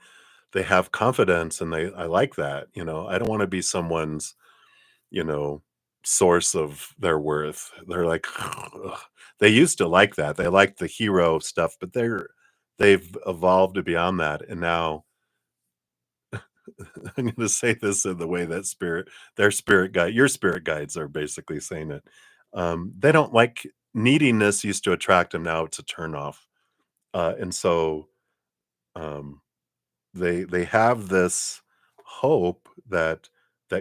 they have confidence, and I like that. I don't want to be someone's, you know, source of their worth. They're like, ugh. They used to like that. They like the hero stuff, but they've evolved beyond that. And now I'm going to say this in the way that their spirit guide, your spirit guides are basically saying it. They don't like neediness used to attract them. Now it's a turn off. And so um, they have this hope that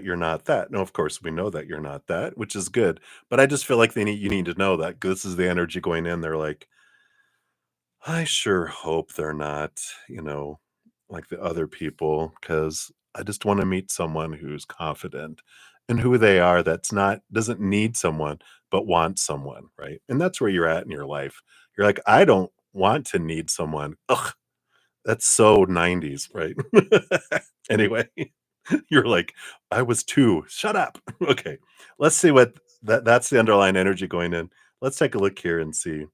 you're not that. No, of course we know that you're not that, which is good. But I just feel like you need to know that this is the energy going in. They're like, I sure hope they're not, like the other people, because I just want to meet someone who's confident in who they are, that's not, doesn't need someone, but wants someone, right? And that's where you're at in your life. You're like, I don't want to need someone. Ugh, that's so 90s, right? Anyway, you're like, I was two. Shut up. Okay. Let's see what that's the underlying energy going in. Let's take a look here and see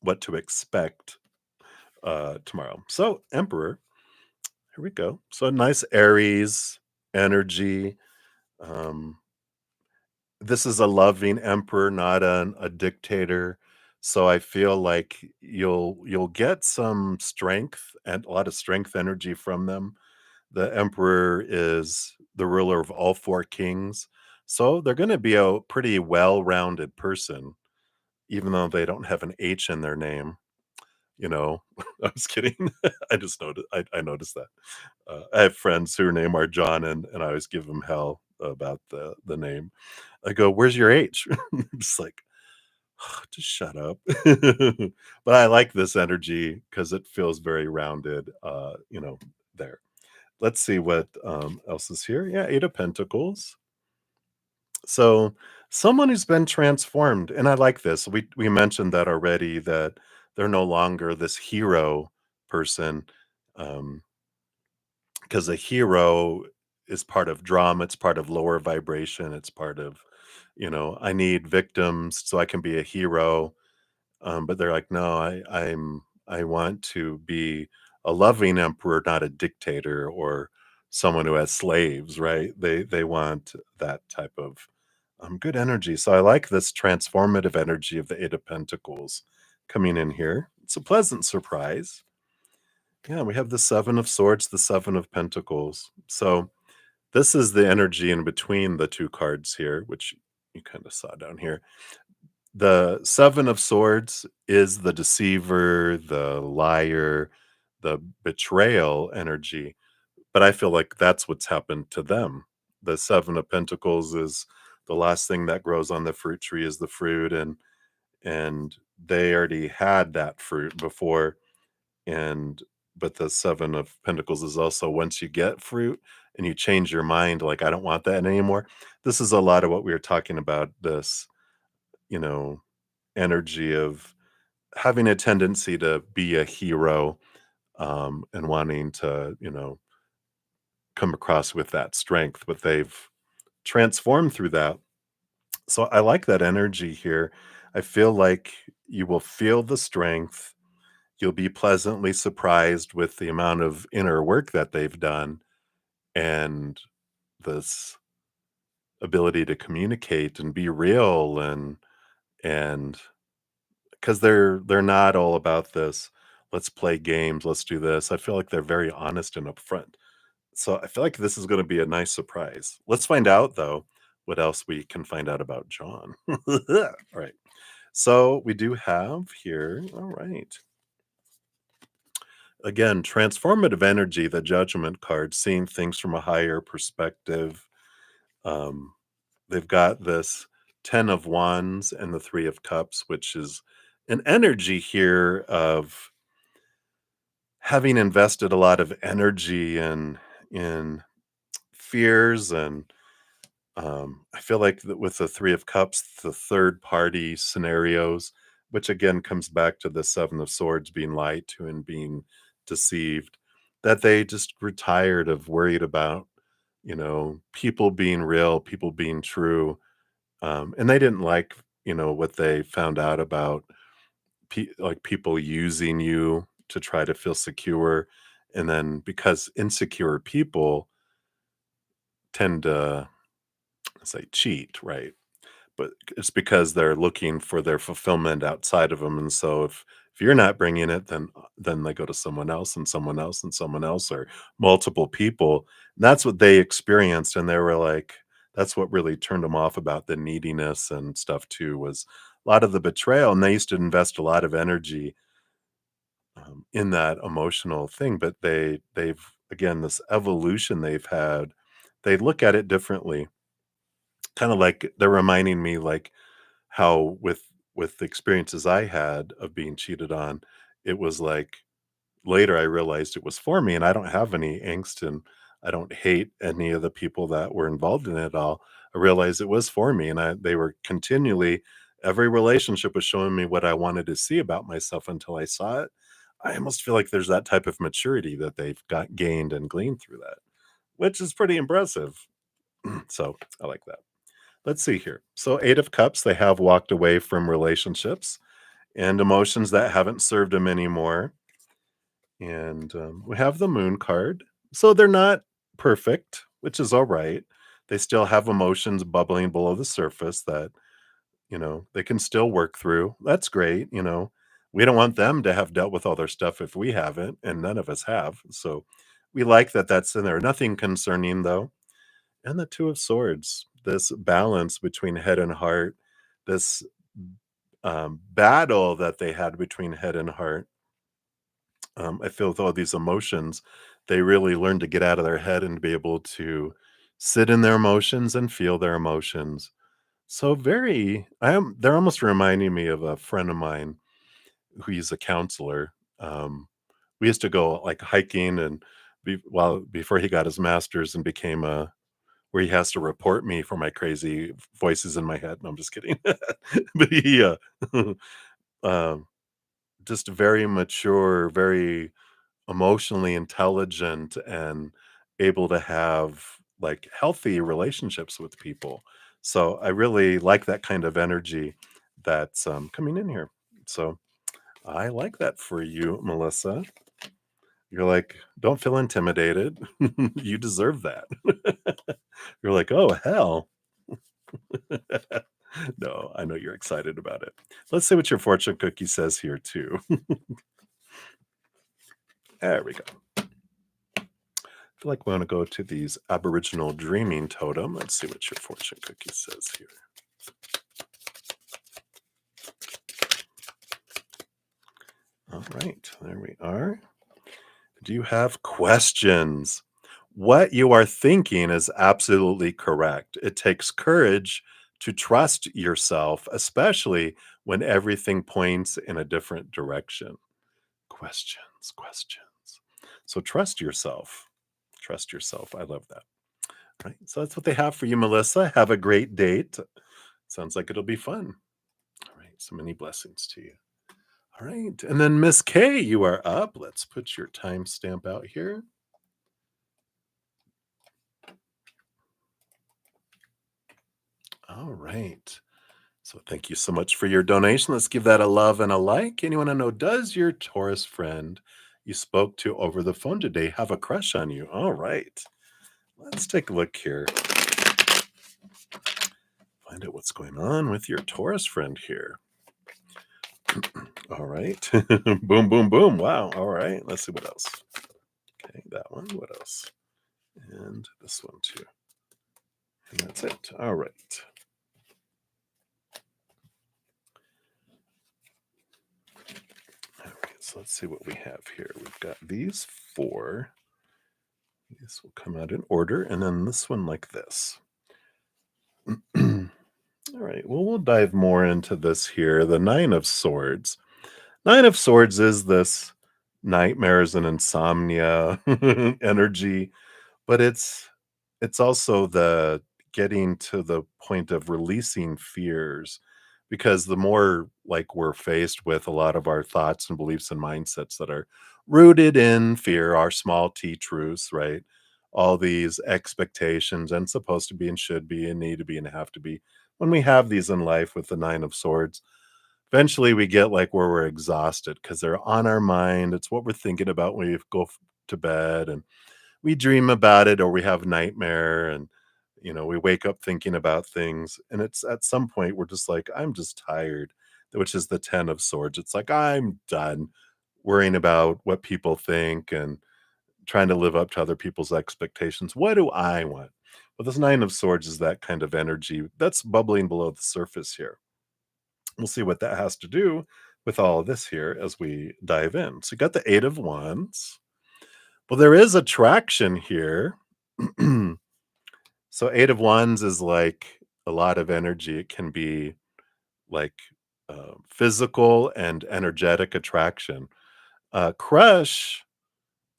what to expect tomorrow. So, Emperor, here we go. So, nice Aries energy. Um, this is a loving emperor, not a dictator. So I feel like you'll get some strength and a lot of strength energy from them. The emperor is the ruler of all four kings. So they're going to be a pretty well-rounded person, even though they don't have an H in their name. I was kidding. I noticed that. I have friends whose name are John, and I always give them hell about the name. I go, "Where's your H?" Just like, just shut up. But I like this energy because it feels very rounded. There. Let's see what else is here. Yeah, Eight of Pentacles. So someone who's been transformed, and I like this. We mentioned that already, that they're no longer this hero person, because a hero is part of drama, it's part of lower vibration, it's part of, I need victims so I can be a hero. But they're like, no, I want to be a loving emperor, not a dictator or someone who has slaves, right? They want that type of good energy. So I like this transformative energy of the Eight of Pentacles coming in here. It's a pleasant surprise. Yeah, we have the Seven of Swords, the Seven of Pentacles. So this is the energy in between the two cards here, which you kind of saw down here. The Seven of Swords is the deceiver, the liar, the betrayal energy, but I feel like that's what's happened to them. The Seven of Pentacles is the last thing that grows on the fruit tree is the fruit, and they already had that fruit before, and but the Seven of Pentacles is also once you get fruit and you change your mind, like, I don't want that anymore. This is a lot of what we were talking about, this, you know, energy of having a tendency to be a hero, and wanting to, come across with that strength, but they've transformed through that. So I like that energy here. I feel like you will feel the strength. You'll be pleasantly surprised with the amount of inner work that they've done, and this ability to communicate and be real, and because they're not all about this, let's play games, let's do this. I feel like they're very honest and upfront. So I feel like this is going to be a nice surprise. Let's find out though what else we can find out about John. All right. So we do have here, all right. Again, transformative energy, the judgment card, seeing things from a higher perspective. Um, they've got this 10 of Wands and the 3 of Cups, which is an energy here of having invested a lot of energy in fears and I feel like that with the 3 of Cups, the third party scenarios, which again comes back to the 7 of Swords being lied to and being deceived, that they just grew tired of worried about, people being real, people being true. And they didn't like, what they found out about like people using you to try to feel secure. And then because insecure people tend to say cheat, right? But it's because they're looking for their fulfillment outside of them, and so if you're not bringing it, then they go to someone else and someone else and someone else or multiple people. And that's what they experienced, and they were like that's what really turned them off about the neediness and stuff too, was a lot of the betrayal, and they used to invest a lot of energy, in that emotional thing, but they've again, this evolution they've had, they look at it differently. Kinda like they're reminding me, like, how with the experiences I had of being cheated on, it was like later I realized it was for me, and I don't have any angst, and I don't hate any of the people that were involved in it all. I realized it was for me, and they were continually every relationship was showing me what I wanted to see about myself until I saw it. I almost feel like there's that type of maturity that they've got gained and gleaned through that, which is pretty impressive. So, I like that. Let's see here. So, 8 of Cups, they have walked away from relationships and emotions that haven't served them anymore. And we have the Moon card. So, they're not perfect, which is all right. They still have emotions bubbling below the surface that, they can still work through. That's great. We don't want them to have dealt with all their stuff if we haven't, and none of us have. So, we like that that's in there. Nothing concerning, though. And the 2 of Swords, this balance between head and heart, this, battle that they had between head and heart. I feel with all these emotions, they really learned to get out of their head and be able to sit in their emotions and feel their emotions. So very they're almost reminding me of a friend of mine who he's a counselor. We used to go, like, hiking and before he got his master's and became a where he has to report me for my crazy voices in my head. No, I'm just kidding. But um, just very mature, very emotionally intelligent, and able to have, like, healthy relationships with people. So I really like that kind of energy that's, coming in here. So I like that for you, Melissa. You're like, "Don't feel intimidated. You deserve that." You're like, "Oh, hell." No, I know you're excited about it. Let's see what your fortune cookie says here too. There we go. I feel like we want to go to these Aboriginal dreaming totem. Let's see what your fortune cookie says here. All right, there we are. Do you have questions? What you are thinking is absolutely correct. It takes courage to trust yourself, especially when everything points in a different direction. Questions, questions. So trust yourself. Trust yourself. I love that. Right. So that's what they have for you, Melissa. Have a great date. Sounds like it'll be fun. All right. So many blessings to you. All right. And then Miss K, you are up. Let's put your timestamp out here. All right. So thank you so much for your donation. Let's give that a love and a like. And you want to know, does your Taurus friend you spoke to over the phone today have a crush on you? All right. Let's take a look here. Find out what's going on with your Taurus friend here. All right. Boom, boom, boom. Wow. All right. Let's see what else. Okay, that one. What else? And this one too. And that's it. All right. So let's see what we have here. We've got these four. These will come out in order, and then this one like this. All right, well, we'll dive more into this here. The Nine of Swords. Nine of Swords is this nightmares and insomnia energy, but it's also the getting to the point of releasing fears, because the more like we're faced with a lot of our thoughts and beliefs and mindsets that are rooted in fear, our small t truths, right? All these expectations and supposed to be and should be and need to be and have to be. When we have these in life with the Nine of Swords, eventually we get like where we're exhausted because they're on our mind. It's what we're thinking about when we to bed, and we dream about it, or we have nightmare, and we wake up thinking about things, and it's at some point we're just like, I'm just tired, which is the 10 of swords. It's like, I'm done worrying about what people think and trying to live up to other people's expectations. What do I want? Well, this 9 of swords is that kind of energy that's bubbling below the surface here. We'll see what that has to do with all of this here as we dive in. So you got the 8 of wands. Well, there is attraction here. So 8 of wands is like a lot of energy. It can be like physical and energetic attraction. Crush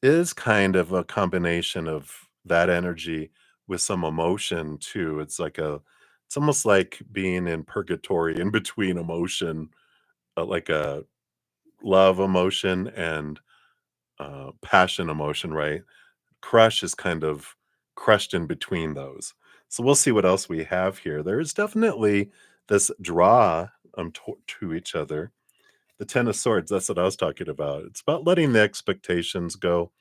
is kind of a combination of that energy with some emotion too. It's almost like being in purgatory in between emotion, like a love emotion and passion emotion, right? Crush is kind of crushed in between those. So we'll see what else we have here. There is definitely this draw to each other. The 10 of swords, that's what I was talking about. It's about letting the expectations go.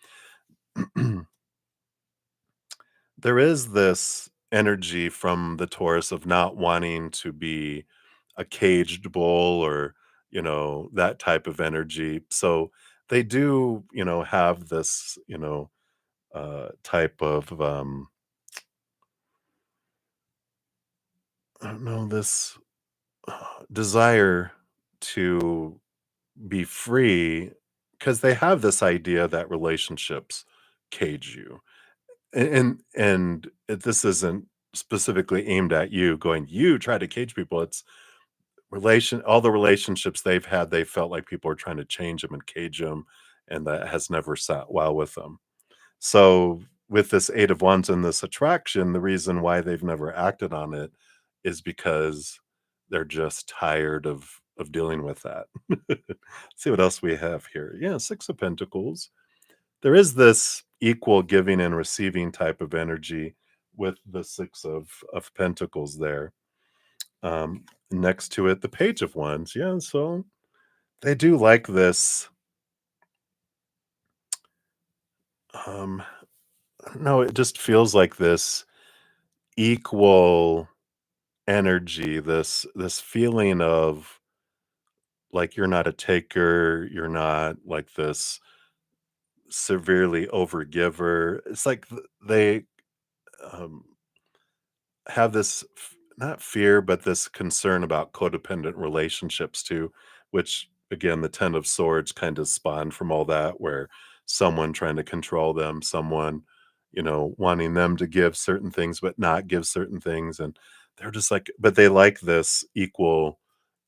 There is this energy from the Taurus of not wanting to be a caged bull, or that type of energy. So they do have this type of I don't know, this desire to be free, because they have this idea that relationships cage you. This isn't specifically aimed at you going, you try to cage people. It's all the relationships they've had, they felt like people are trying to change them and cage them, and that has never sat well with them. So with this 8 of wands and this attraction, the reason why they've never acted on it is because they're just tired of dealing with that. See what else we have here. Yeah, 6 of pentacles. There is this equal giving and receiving type of energy with the 6 of pentacles there. Next to it, the page of wands. Yeah, so they do like this. Um, no, it just feels like this equal energy, this feeling of like you're not a taker, you're not like this severely overgiver. It's like they um, have this not fear, but this concern about codependent relationships too, which again, the 10 of swords kind of spawned from all that, where someone trying to control them, someone, wanting them to give certain things, but not give certain things. And they're just like, but they like this equal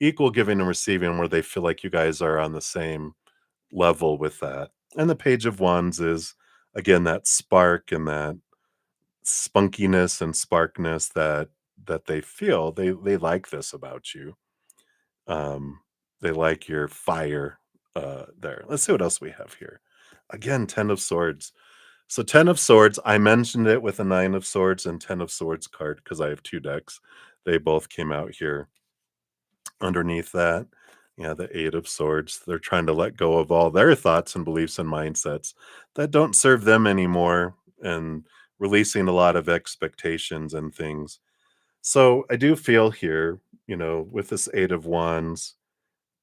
giving and receiving, where they feel like you guys are on the same level with that. And the page of wands is again that spark and that spunkiness and sparkness that they feel. They like this about you. um they like your fire there. Let's see what else we have here. Again, 10 of swords. So 10 of swords, I mentioned it with a 9 of swords and 10 of swords card because I have two decks. They both came out here underneath that. Yeah, the 8 of swords. They're trying to let go of all their thoughts and beliefs and mindsets that don't serve them anymore, and releasing a lot of expectations and things. So I do feel here, with this 8 of wands,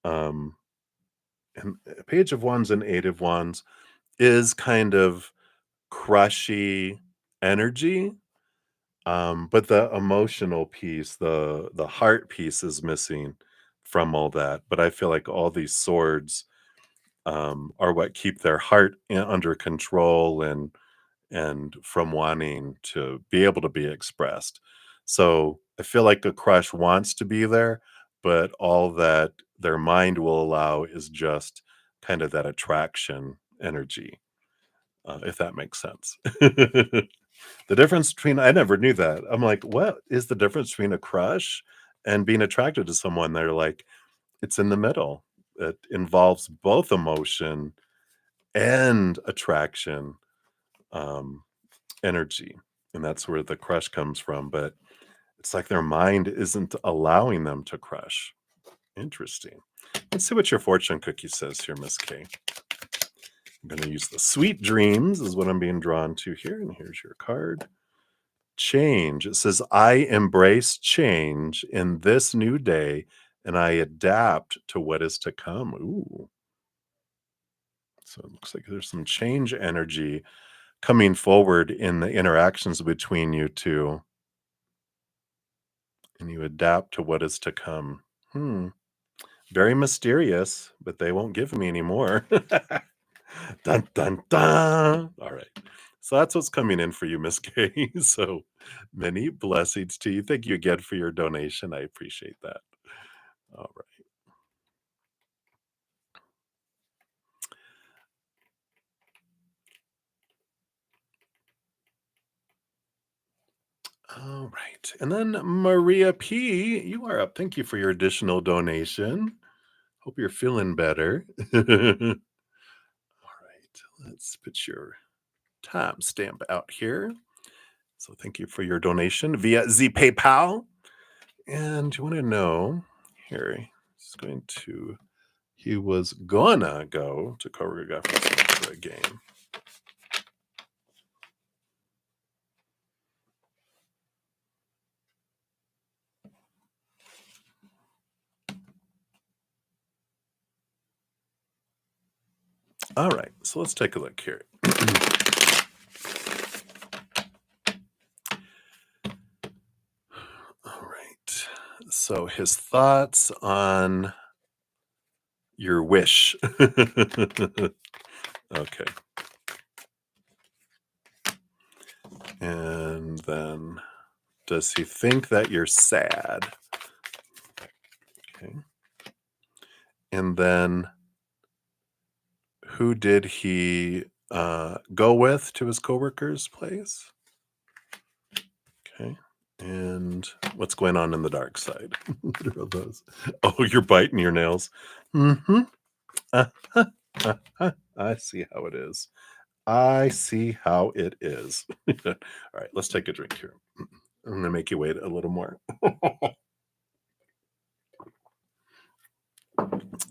um, and page of wands and 8 of wands is kind of crushy energy. But the emotional piece, the heart piece is missing from all that. But I feel like all these swords are what keep their heart under control and from wanting to be able to be expressed. So I feel like the crush wants to be there, but all that their mind will allow is just kind of that attraction energy, if that makes sense. The difference between I never knew that. I'm like, what is the difference between a crush and being attracted to someone? They're like, it's in the middle. It involves both emotion and attraction, um, energy. And that's where the crush comes from. But it's like their mind isn't allowing them to crush. Interesting. Let's see what your fortune cookie says here, Miss K. I'm going to use the sweet dreams, is what I'm being drawn to here. And here's your card. Change. It says, I embrace change in this new day and I adapt to what is to come. Ooh. So it looks like there's some change energy coming forward in the interactions between you two, and you adapt to what is to come. Hmm. Very mysterious, but they won't give me any more. Dun dun dun. All right. So that's what's coming in for you, Miss K. So many blessings to you. Thank you again for your donation. I appreciate that. All right. All right. And then Maria P, you are up. Thank you for your additional donation. Hope you're feeling better. All right. Let's put your timestamp out here. So thank you for your donation via Z PayPal. And you want to know here, he was gonna go to choreograph for a game. All right, so let's take a look here. All right, so his thoughts on your wish. Okay. And then, does he think that you're sad? Okay. And then, who did he go with to his coworker's place? Okay. And what's going on in the dark side? What are those? Oh, you're biting your nails. Mm-hmm. I see how it is. I see how it is. All right, let's take a drink here. I'm going to make you wait a little more.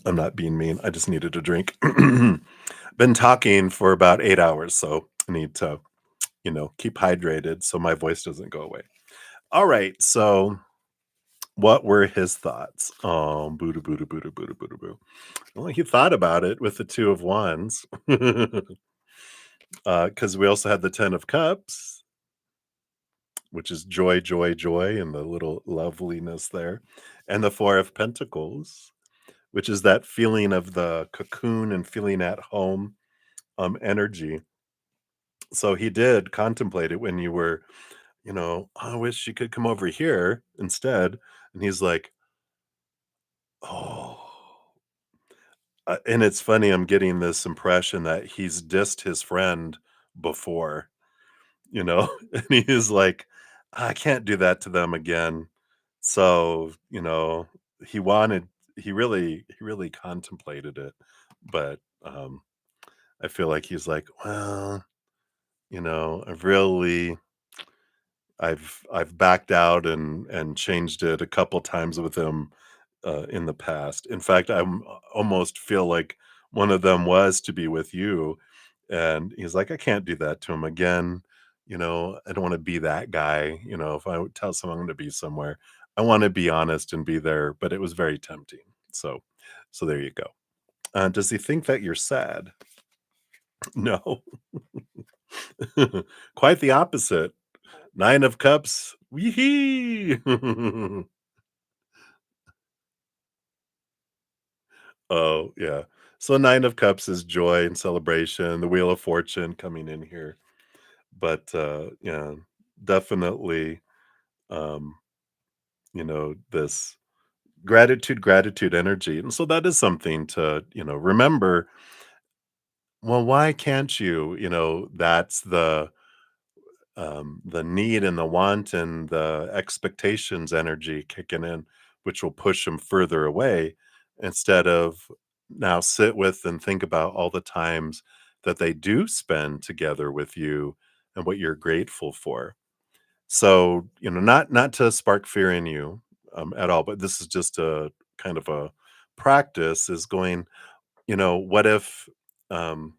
I'm not being mean. I just needed a drink. Been talking for about 8 hours, so I need to, keep hydrated so my voice doesn't go away. All right, so what were his thoughts? Oh, boo boo boo boo boo boo boo. Well, he thought about it with the two of wands, because we also had the 10 of cups, which is joy, joy, joy, and the little loveliness there, and the 4 of pentacles, which is that feeling of the cocoon and feeling at home, energy. So he did contemplate it when you were, I wish you could come over here instead. And he's like, oh, and it's funny, I'm getting this impression that he's dissed his friend before, and he is like, I can't do that to them again. So, he wanted, he really contemplated it, but I feel like he's like, well, I've really, I've backed out and changed it a couple times with him in the past. In fact, I'm almost feel like one of them was to be with you, and he's like, I can't do that to him again. I don't want to be that guy. If I would tell someone to be somewhere, I want to be honest and be there. But it was very tempting. So there you go. Does he think that you're sad? No, quite the opposite. 9 of cups. Wee Oh, yeah. So 9 of Cups is joy and celebration, the Wheel of Fortune coming in here. But, yeah, definitely, um, this gratitude energy, and so that is something to, remember. Well, why can't you? That's the need and the want and the expectations energy kicking in, which will push them further away instead of now sit with and think about all the times that they do spend together with you and what you're grateful for. So, not to spark fear in you at all, but this is just a kind of a practice is going, what if, um,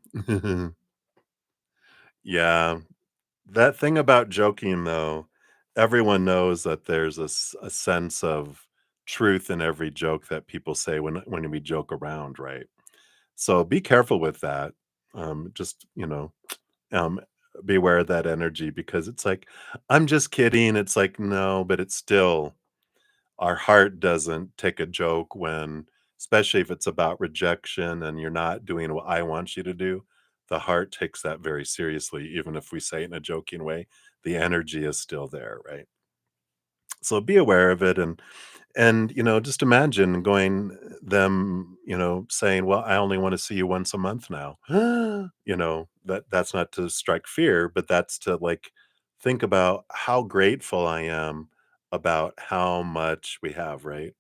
yeah, that thing about joking, though, everyone knows that there's a sense of truth in every joke that people say when we joke around, right? So be careful with that. Just, um, be aware of that energy because it's like, I'm just kidding. It's like, no, but it's still our heart doesn't take a joke when especially if it's about rejection and you're not doing what I want you to do, the heart takes that very seriously, even if we say it in a joking way, the energy is still there, right? So be aware of it and just imagine going them, saying, "Well, I only want to see you once a month now." That's not to strike fear, but that's to like think about how grateful I am about how much we have, right?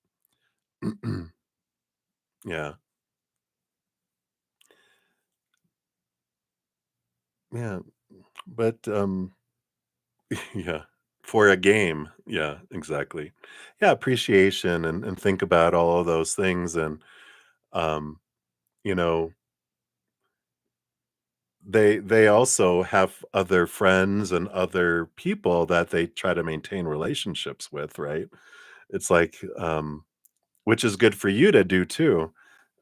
Yeah. Yeah. But yeah, for a game. Yeah, exactly. Yeah, appreciation and think about all of those things and um, you know, they also have other friends and other people that they try to maintain relationships with, right? It's like which is good for you to do too.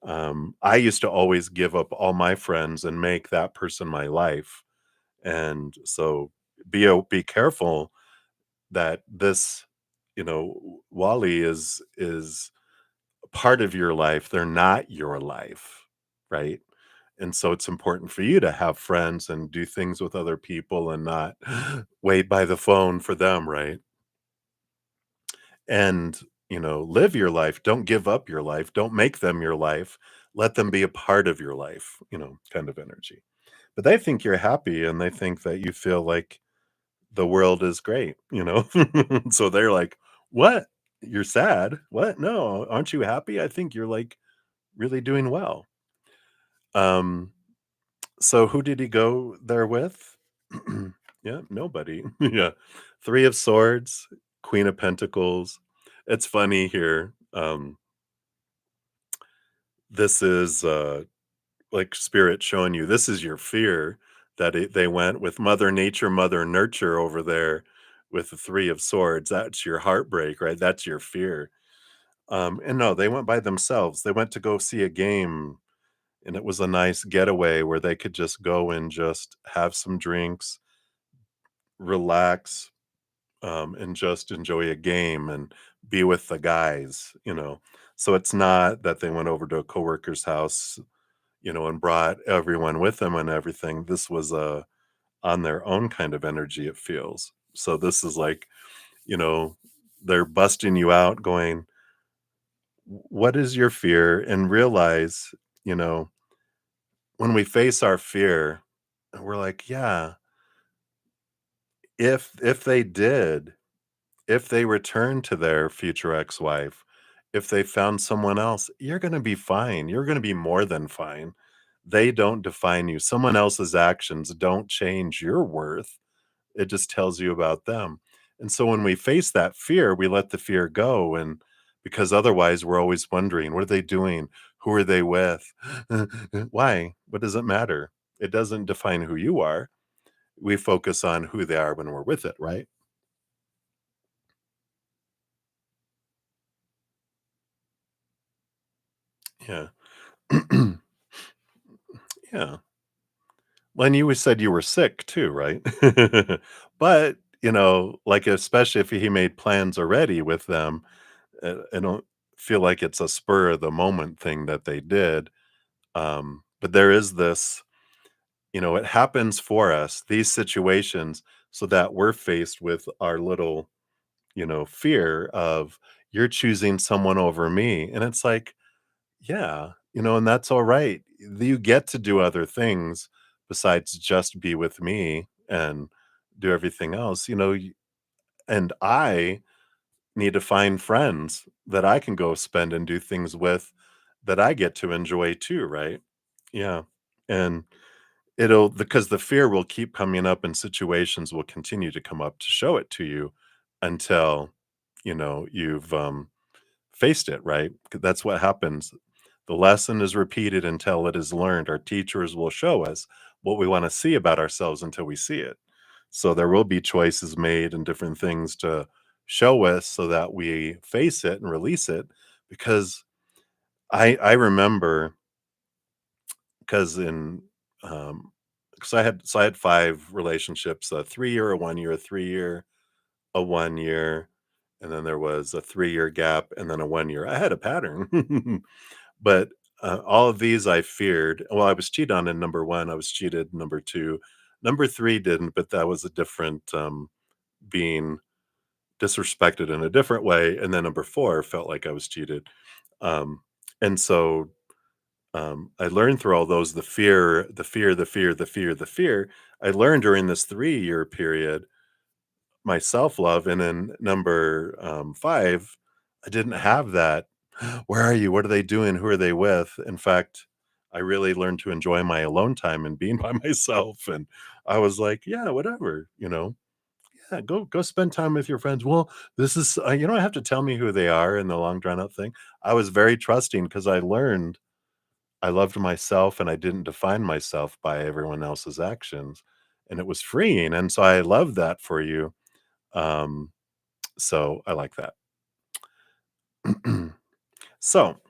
I used to always give up all my friends and make that person my life. And so be careful that this, Wally is part of your life. They're not your life, right? And so it's important for you to have friends and do things with other people and not wait by the phone for them, right? And, live your life. Don't give up your life. Don't make them your life. Let them be a part of your life, kind of energy. But they think you're happy and they think that you feel like the world is great. So they're like, "What? You're sad? What? No, aren't you happy? I think you're like really doing well." Um, so who did he go there with? Yeah, nobody. Yeah. 3 of Swords, Queen of Pentacles. It's funny here. This is like spirit showing you this is your fear that they went with Mother Nature, Mother Nurture over there with the 3 of Swords. That's your heartbreak, right? That's your fear. And no, they went by themselves. They went to go see a game, and it was a nice getaway where they could just go and just have some drinks, relax, and just enjoy a game and be with the guys. So it's not that they went over to a coworker's house, and brought everyone with them and everything. This was on their own kind of energy, it feels. So this is like, you know, they're busting you out, going, what is your fear? And realize, you know, when we face our fear, we're like, yeah, if they did, if they returned to their future ex-wife, if they found someone else, you're gonna be fine. You're gonna be more than fine. They don't define you. Someone else's actions don't change your worth. It just tells you about them. And so when we face that fear, we let the fear go. And because otherwise, we're always wondering, what are they doing? Who are they with? Why? What does it matter? It doesn't define who you are. We focus on who they are when we're with it, right? Yeah. Yeah. When you said you were sick too, right? But, like, especially if he made plans already with them, I don't feel like it's a spur of the moment thing that they did. But there is this, it happens for us, these situations, so that we're faced with our little, fear of you're choosing someone over me. And it's like, yeah, and that's all right. You get to do other things besides just be with me and do everything else, and I need to find friends that I can go spend and do things with that I get to enjoy too, right? Yeah. And it'll because the fear will keep coming up and situations will continue to come up to show it to you until, you've faced it, right? 'Cause that's what happens. The lesson is repeated until it is learned. Our teachers will show us what we want to see about ourselves until we see it. So there will be choices made and different things to show us so that we face it and release it. Because I remember because in because I had 5 relationships, a 3 year, a 1 year, a 3 year, a 1 year, and then there was a 3 year gap and then a 1 year. I had a pattern. But, all of these I feared. Well, I was cheated on in number 1, I was cheated number 2. Number 3 didn't, but that was a different, being disrespected in a different way, and then number 4 felt like I was cheated. Um, and so, I learned through all those the fear, the fear, the fear, the fear, the fear. I learned during this 3-year period my self-love, and then number, 5, I didn't have that. "Where are you? What are they doing? Who are they with?" In fact, I really learned to enjoy my alone time and being by myself, and I was like, "Yeah, whatever," "Yeah, go spend time with your friends." "Well, this is you don't have to tell me who they are in the long drawn out thing." I was very trusting because I learned I loved myself and I didn't define myself by everyone else's actions, and it was freeing, and so I love that for you. Um, so I like that. So,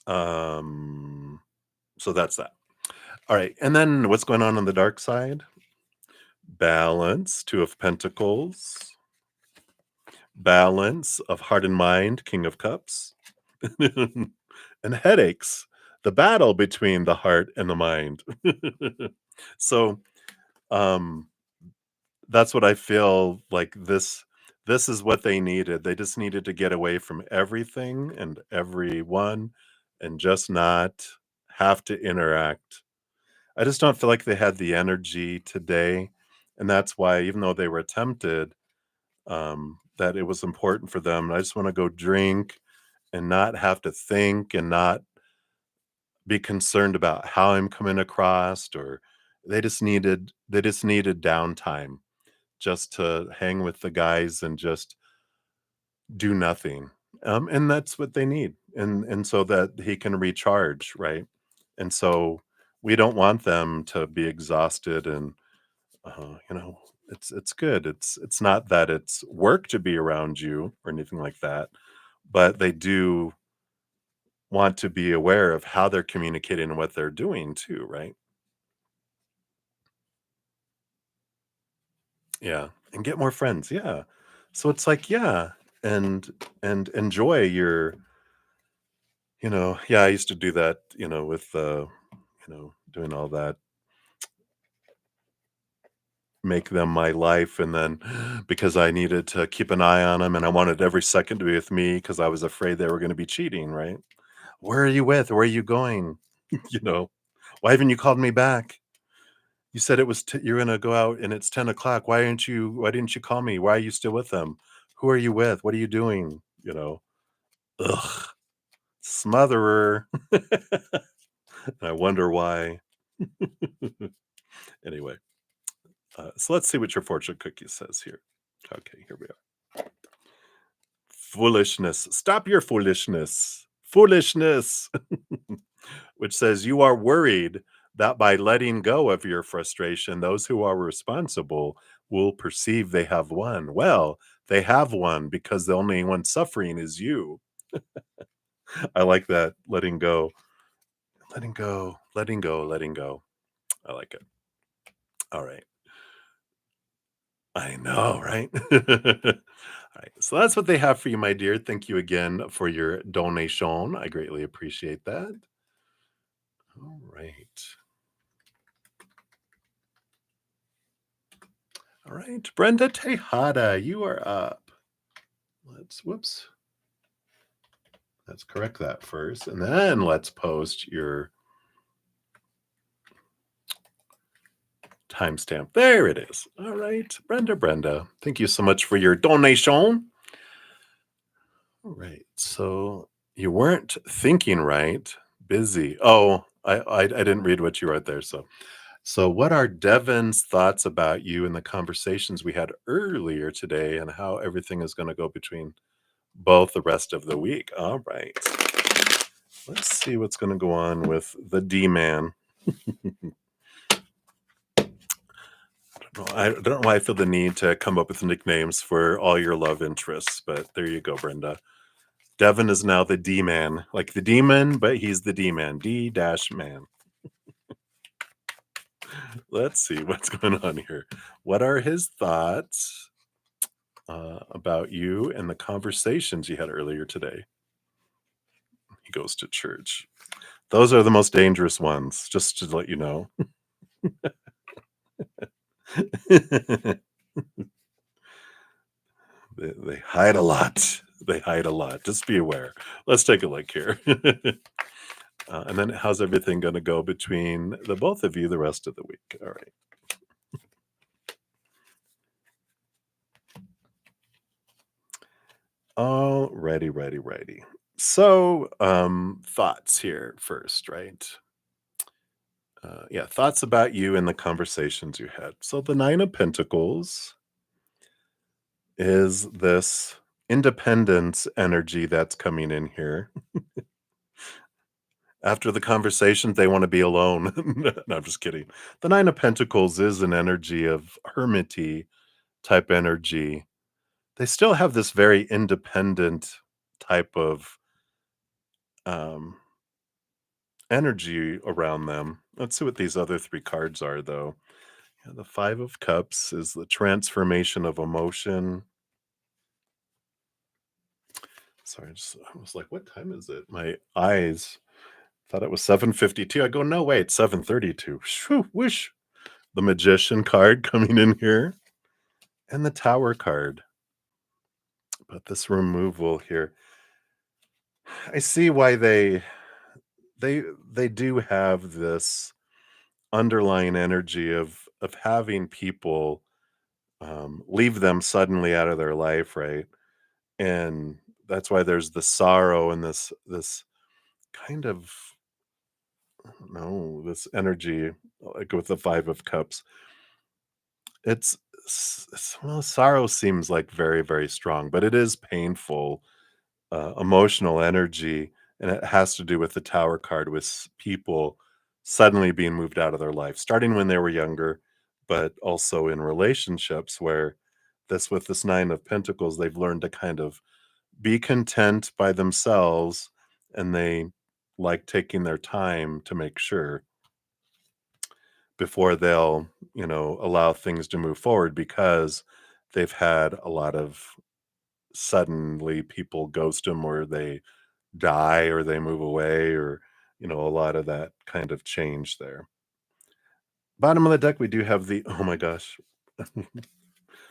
um, so that's that. All right, and then what's going on the dark side? Balance, 2 of Pentacles, balance of heart and mind, King of Cups, and headaches, the battle between the heart and the mind. So, um, that's what I feel like this is what they needed. They just needed to get away from everything and everyone and just not have to interact. I just don't feel like they had the energy today, and that's why even though they were tempted, that it was important for them. I just wanna go drink and not have to think and not be concerned about how I'm coming across, or they just needed downtime just to hang with the guys and just do nothing. And that's what they need. And so that he can recharge, right? And so we don't want them to be exhausted and it's good. It's not that it's work to be around you or anything like that, but they do want to be aware of how they're communicating and what they're doing too, right? Yeah. And get more friends. Yeah. So it's like, yeah, and enjoy your, yeah, I used to do that, with doing all that, make them my life, and then because I needed to keep an eye on them and I wanted every second to be with me because I was afraid they were going to be cheating, right? Where are you with? Where are you going? you know, why haven't you called me back? You said it was you're gonna go out and it's 10 o'clock. Why didn't you call me? Why are you still with them? Who are you with? What are you doing? Ugh, smotherer. And I wonder why. Anyway, so let's see what your fortune cookie says here. Okay, here we are. Foolishness. Stop your foolishness. Foolishness. Which says you are worried that by letting go of your frustration, those who are responsible will perceive they have won. Well, they have won because the only one suffering is you. I like that. Letting go, letting go, letting go, letting go. I like it. All right. I know, right? All right. So that's what they have for you, my dear. Thank you again for your donation. I greatly appreciate that. All right. All right, Brenda Tejada, you are up. Whoops. Let's correct that first, and then let's post your timestamp. There it is. All right, Brenda, thank you so much for your donation. All right, so you weren't thinking right, busy. Oh, I didn't read what you wrote there. So what are Devin's thoughts about you and the conversations we had earlier today, and how everything is going to go between both the rest of the week? All right, let's see what's going to go on with the D-man. I don't know why I feel the need to come up with nicknames for all your love interests, but there you go, Brenda. Devin is now the D-man, like the demon, but he's the D-man, D-man. Let's see what's going on here. What are his thoughts about you and the conversations you had earlier today? He goes to church. Those are the most dangerous ones, just to let you know. They hide a lot. They hide a lot. Just be aware. Let's take a look here. And then how's everything going to go between the both of you the rest of the week? All right. All righty. So, thoughts here first, right? Yeah, thoughts about you and the conversations you had. So the Nine of Pentacles is this independence energy that's coming in here. After the conversation, they want to be alone. No, I'm just kidding. The Nine of Pentacles is an energy of hermity type energy. They still have this very independent type of um, energy around them. Let's see what these other three cards are, though. Yeah, the Five of Cups is the transformation of emotion. Sorry, I was like, what time is it? My eyes thought it was 7:52. I go, no, wait, it's 7:32. Shoo, whoosh. The Magician card coming in here, and the Tower card. But this removal here, I see why they do have this underlying energy of having people leave them suddenly out of their life, right? And that's why there's the sorrow and this kind of, I don't know, this energy like with the Five of Cups. Well, sorrow seems like very, very strong, but it is painful, emotional energy, and it has to do with the Tower card with people suddenly being moved out of their life, starting when they were younger, but also in relationships where with this Nine of Pentacles, they've learned to kind of be content by themselves, and they like taking their time to make sure before they'll, allow things to move forward, because they've had a lot of suddenly people ghost them, or they die, or they move away, or a lot of that kind of change there. Bottom of the deck, we do have the, oh my gosh.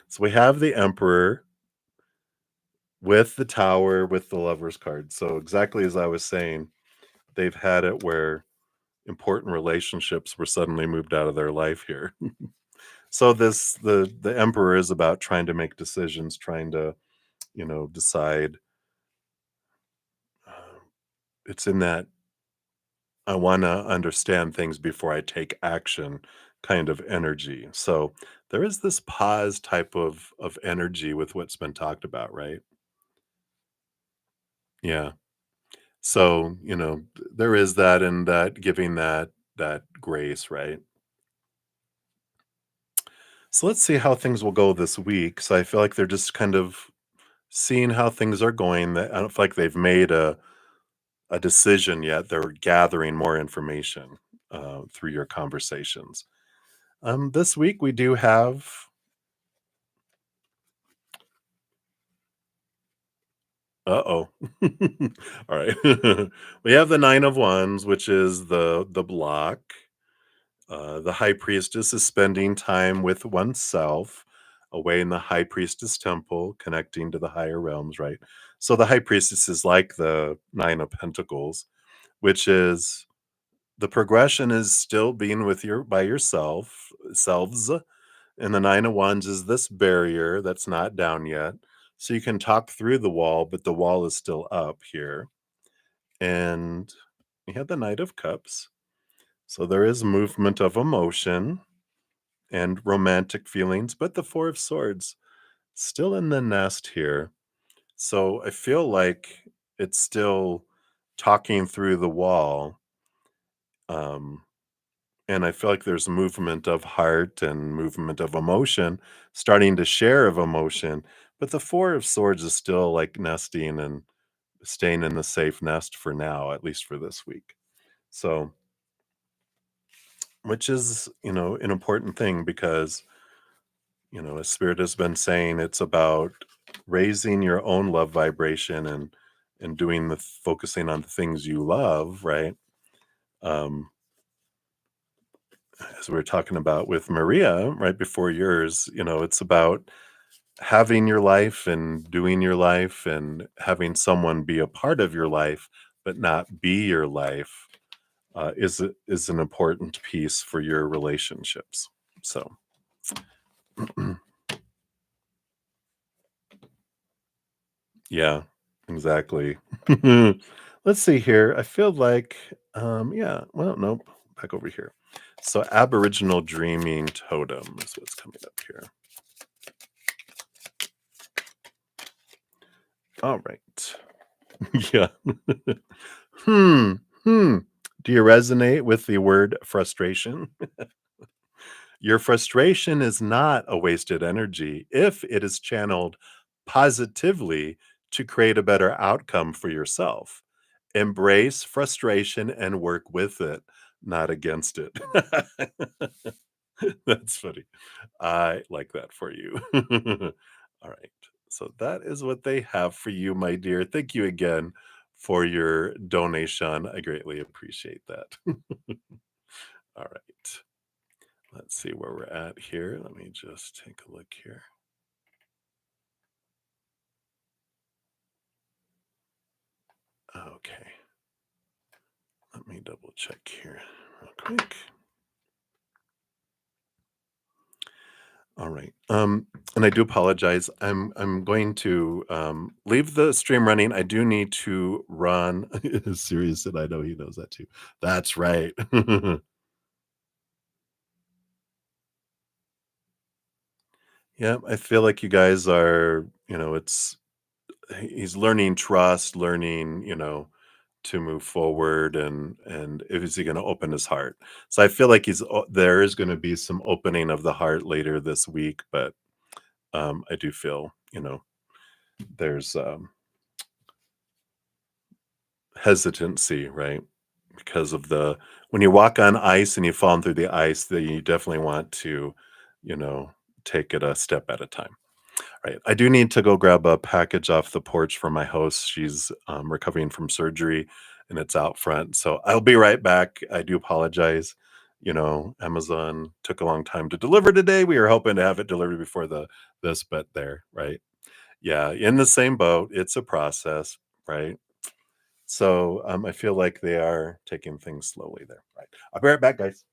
So we have the Emperor with the Tower with the Lovers card. So exactly as I was saying, they've had it where important relationships were suddenly moved out of their life here. So the Emperor is about trying to make decisions, trying to, decide. uh, it's in that I want to understand things before I take action kind of energy. So there is this pause type of energy with what's been talked about, right? Yeah. So, there is that, and that giving that grace, right? So let's see how things will go this week. So I feel like they're just kind of seeing how things are going. I don't feel like they've made a decision yet. They're gathering more information through your conversations. This week we do have Uh-oh. All right. We have the Nine of Wands, which is the block. The High Priestess is spending time with oneself away in the High Priestess temple, connecting to the higher realms, right? So the High Priestess is like the Nine of Pentacles, which is the progression is still being with your by yourself selves, and the Nine of Wands is this barrier that's not down yet. So you can talk through the wall, but the wall is still up here. And you have the Knight of Cups. So there is movement of emotion and romantic feelings, but the Four of Swords still in the nest here. So I feel like it's still talking through the wall. Um, and I feel like there's movement of heart and movement of emotion, starting to share of emotion. But the Four of Swords is still like nesting and staying in the safe nest for now, at least for this week. So, which is, an important thing because, as Spirit has been saying, it's about raising your own love vibration and doing focusing on the things you love, right? Um, as we were talking about with Maria right before yours, it's about having your life and doing your life and having someone be a part of your life, but not be your life, is an important piece for your relationships. So, yeah, exactly. Let's see here. I feel like, yeah, well, nope, back over here. So, Aboriginal Dreaming Totem is what's coming up here. All right. Yeah. Hmm. Hmm. Do you resonate with the word frustration? Your frustration is not a wasted energy if it is channeled positively to create a better outcome for yourself. Embrace frustration and work with it, not against it. That's funny. I like that for you. All right. So that is what they have for you, my dear. Thank you again for your donation. I greatly appreciate that. All right. Let's see where we're at here. Let me just take a look here. Okay. Let me double check here real quick. All right. And I do apologize. I'm going to leave the stream running. I do need to run. Sirius said I know he knows that too. That's right. Yeah, I feel like you guys are, it's he's learning trust, learning, to move forward and is he going to open his heart. So I feel like there is going to be some opening of the heart later this week, but I do feel, there's hesitancy, right? Because of when you walk on ice and you fall through the ice, then you definitely want to, you know, take it a step at a time. Right. I do need to go grab a package off the porch for my host. She's recovering from surgery and it's out front. So I'll be right back. I do apologize. Amazon took a long time to deliver today. We were hoping to have it delivered before this, but there, right? Yeah, in the same boat. It's a process, right? So I feel like they are taking things slowly there. Right. I'll be right back, guys.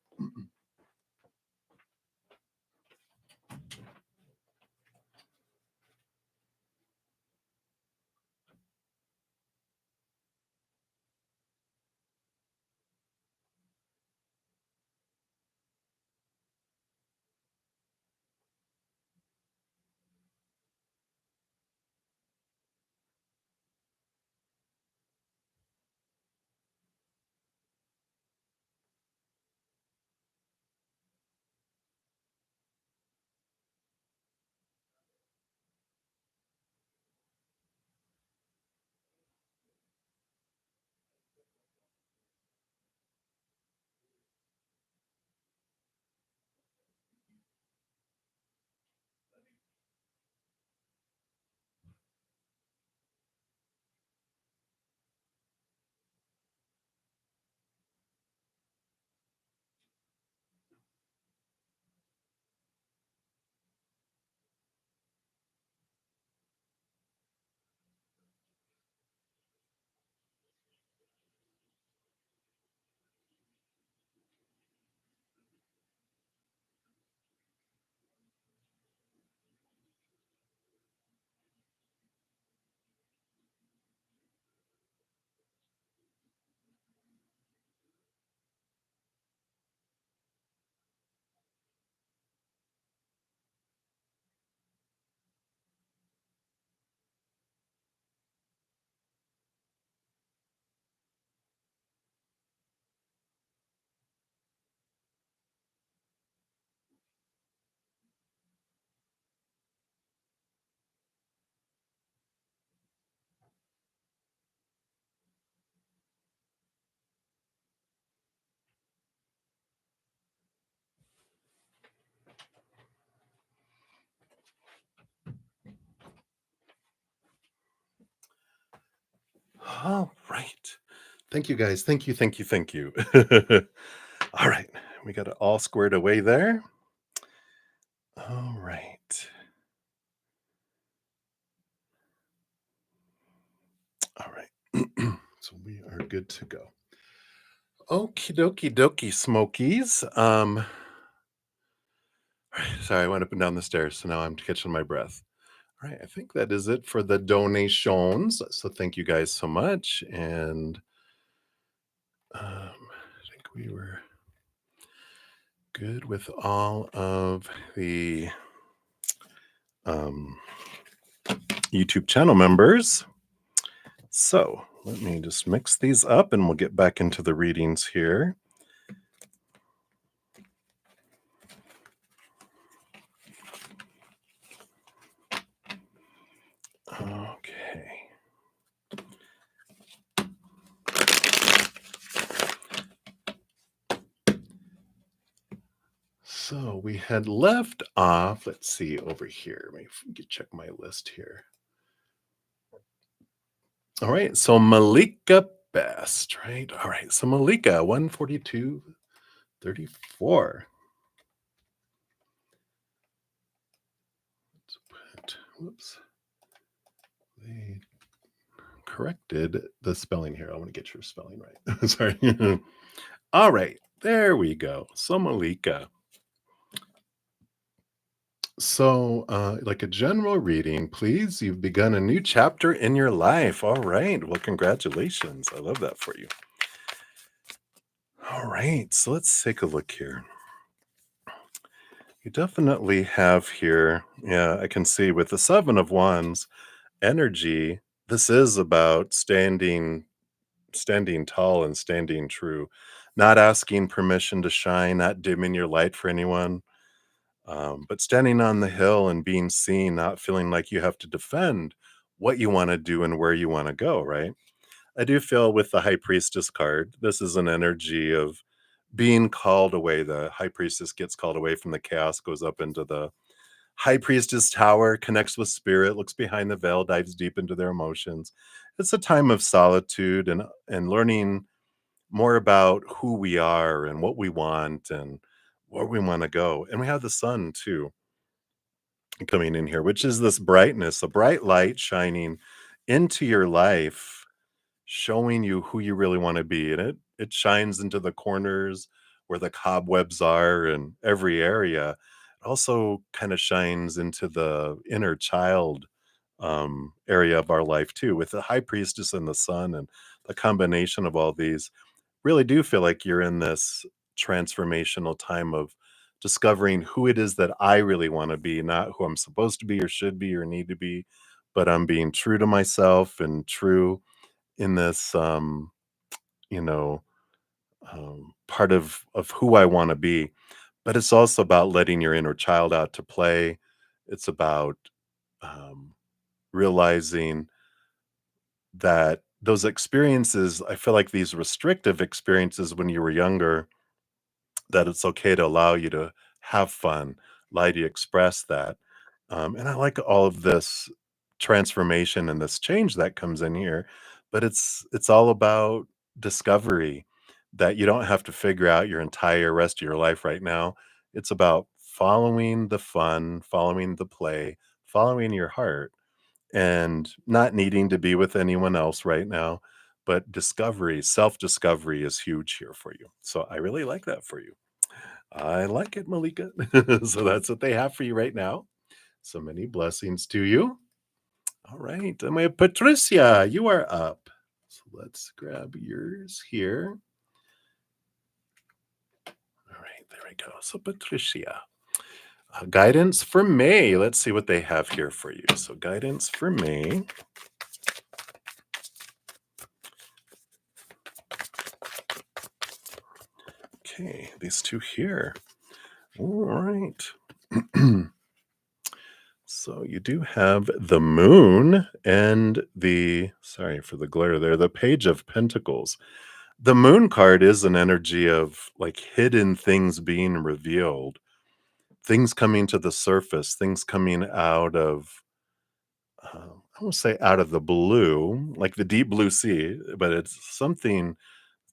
All right. Thank you guys. Thank you. Thank you. Thank you. All right. We got it all squared away there. All right. All right. So we are good to go. Okie dokie dokie smokies. Sorry, I went up and down the stairs, so now I'm catching my breath. All right, I think that is it for the donations. So thank you guys so much. And I think we were good with all of the um, YouTube channel members. So let me just mix these up and we'll get back into the readings here. Okay. So we had left off, let's see over here. Let me check my list here. All right, so Malika Best, right? All right, so Malika, 142.34. Let's put, whoops. They corrected the spelling here. I want to get your spelling right. Sorry. All right, there we go. So Malika. So, like a general reading, please. You've begun a new chapter in your life. All right. Well, congratulations. I love that for you. All right. So let's take a look here. You definitely have here, yeah, I can see with the Seven of Wands energy, this is about standing tall and standing true, not asking permission to shine, not dimming your light for anyone. But standing on the hill and being seen, not feeling like you have to defend what you want to do and where you want to go, right? I do feel with the High Priestess card, this is an energy of being called away. The High Priestess gets called away from the chaos, goes up into the High Priestess tower, connects with spirit, looks behind the veil, dives deep into their emotions. It's a time of solitude and learning more about who we are and what we want and where we want to go. And we have the sun too coming in here, which is this brightness, a bright light shining into your life, showing you who you really want to be. And it shines into the corners where the cobwebs are in every area. It also kind of shines into the inner child area of our life too, with the high priestess and the sun, and the combination of all these really do feel like you're in this transformational time of discovering who it is that I really want to be, not who I'm supposed to be or should be or need to be, but I'm being true to myself and true in this, you know, part of who I want to be. But it's also about letting your inner child out to play. It's about um, realizing that those experiences, I feel like these restrictive experiences when you were younger, that it's okay to allow you to have fun, allow you to express that. And I like all of this transformation and this change that comes in here, but it's all about discovery, that you don't have to figure out your entire rest of your life right now. It's about following the fun, following the play, following your heart, and not needing to be with anyone else right now. But discovery, self discovery is huge here for you. So I really like that for you. I like it, Malika. So that's what they have for you right now. So many blessings to you. All right. And my Patricia, you are up. So let's grab yours here. All right, there we go. So Patricia, guidance for May. Let's see what they have here for you. So guidance for May. Okay, these two here. All right. So you do have the moon and sorry for the glare there, the Page of Pentacles. The moon card is an energy of like hidden things being revealed, things coming to the surface, things coming out of, I won't say out of the blue, like the deep blue sea, but it's something,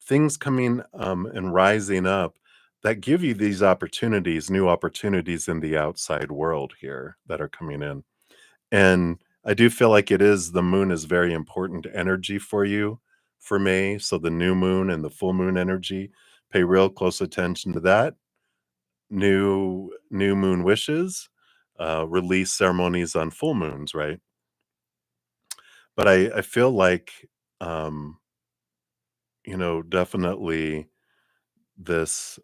things coming and rising up that give you these opportunities, new opportunities in the outside world here that are coming in. And I do feel like it is, the moon is very important energy for you for May. So the new moon and the full moon energy, pay real close attention to that. New moon wishes, release ceremonies on full moons, right? But I feel like, um, definitely this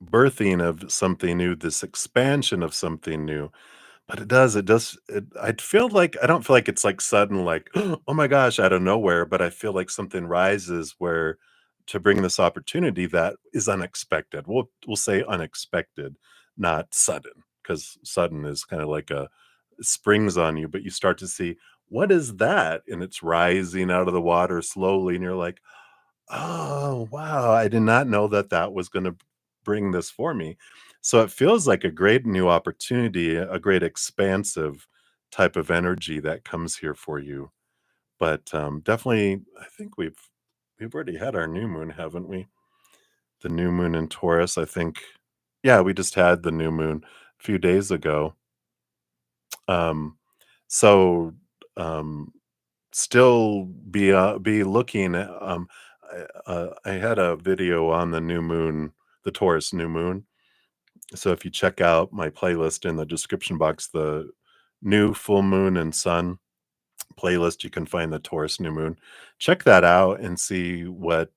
birthing of something new, this expansion of something new. But I feel like, I don't feel like it's like sudden, like, oh my gosh, out of nowhere, but I feel like something rises where, to bring this opportunity that is unexpected. We'll say unexpected, not sudden, because sudden is kind of like a springs on you, but you start to see, what is that? And it's rising out of the water slowly, and you're like, oh, wow, I did not know that that was gonna bring this for me. So it feels like a great new opportunity, a great expansive type of energy that comes here for you. But, definitely, I think we've already had our new moon, haven't we? The new moon in Taurus, I think, yeah, we just had the new moon a few days ago. Um, so, um still be looking at, I had a video on the new moon, the Taurus new moon. So if you check out my playlist in the description box, the new full moon and sun playlist, you can find the Taurus new moon. Check that out and see what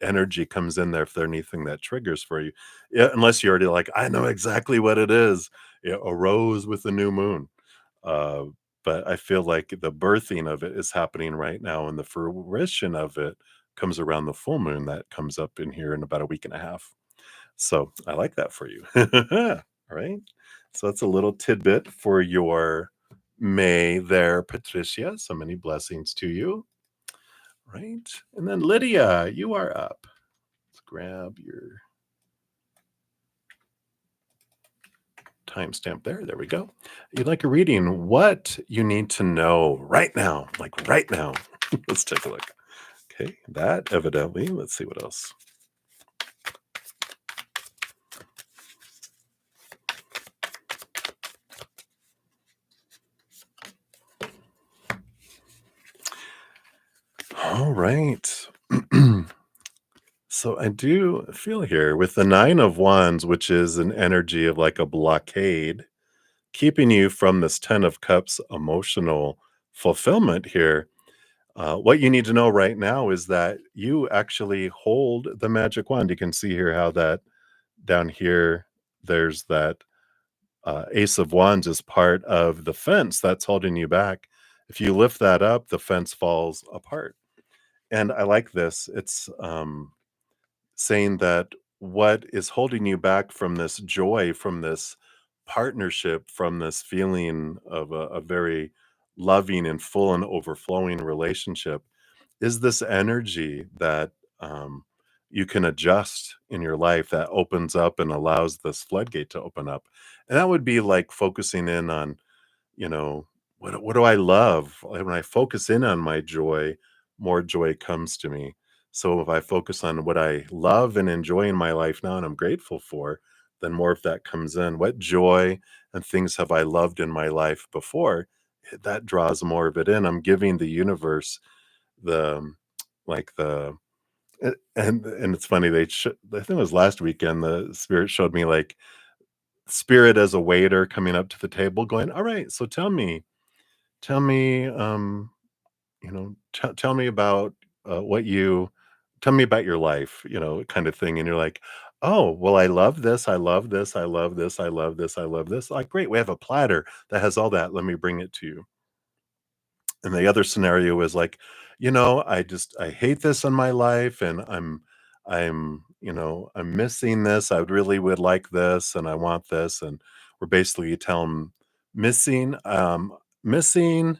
energy comes in there, if there's anything that triggers for you. Yeah, unless you're already like, I know exactly what it is. It arose with the new moon. Uh, but I feel like the birthing of it is happening right now, and the fruition of it comes around the full moon that comes up in here in about a week and a half. So I like that for you. All right. So that's a little tidbit for your May there, Patricia. So many blessings to you. Right. And then Lydia, you are up. Let's grab your timestamp there. There we go. You'd like a reading. What you need to know right now, like right now. Let's take a look. Okay, that evidently. Let's see what else. All right. So I do feel here with the Nine of Wands, which is an energy of like a blockade, keeping you from this Ten of Cups emotional fulfillment here. What you need to know right now is that you actually hold the magic wand. You can see here how that down here, there's that Ace of Wands is part of the fence that's holding you back. If you lift that up, the fence falls apart. And I like this. It's saying that what is holding you back from this joy, from this partnership, from this feeling of a very loving and full and overflowing relationship is this energy that you can adjust in your life, that opens up and allows this floodgate to open up. And that would be like focusing in on, you know, what do I love? When I focus in on my joy, more joy comes to me. So if I focus on what I love and enjoy in my life now and I'm grateful for, then more of that comes in. What joy and things have I loved in my life before? That draws more of it in. I'm giving the universe the like the and it's funny, I think it was last weekend, the spirit showed me like spirit as a waiter coming up to the table going, all right, so tell me, tell me about what you tell me about your life, kind of thing. And you're like, oh, well, I love this, I love this, I love this, I love this, I love this. Like, great, we have a platter that has all that, let me bring it to you. And the other scenario is like, I hate this in my life, and I'm missing this. I really would like this, and I want this. And we're basically telling 'em missing,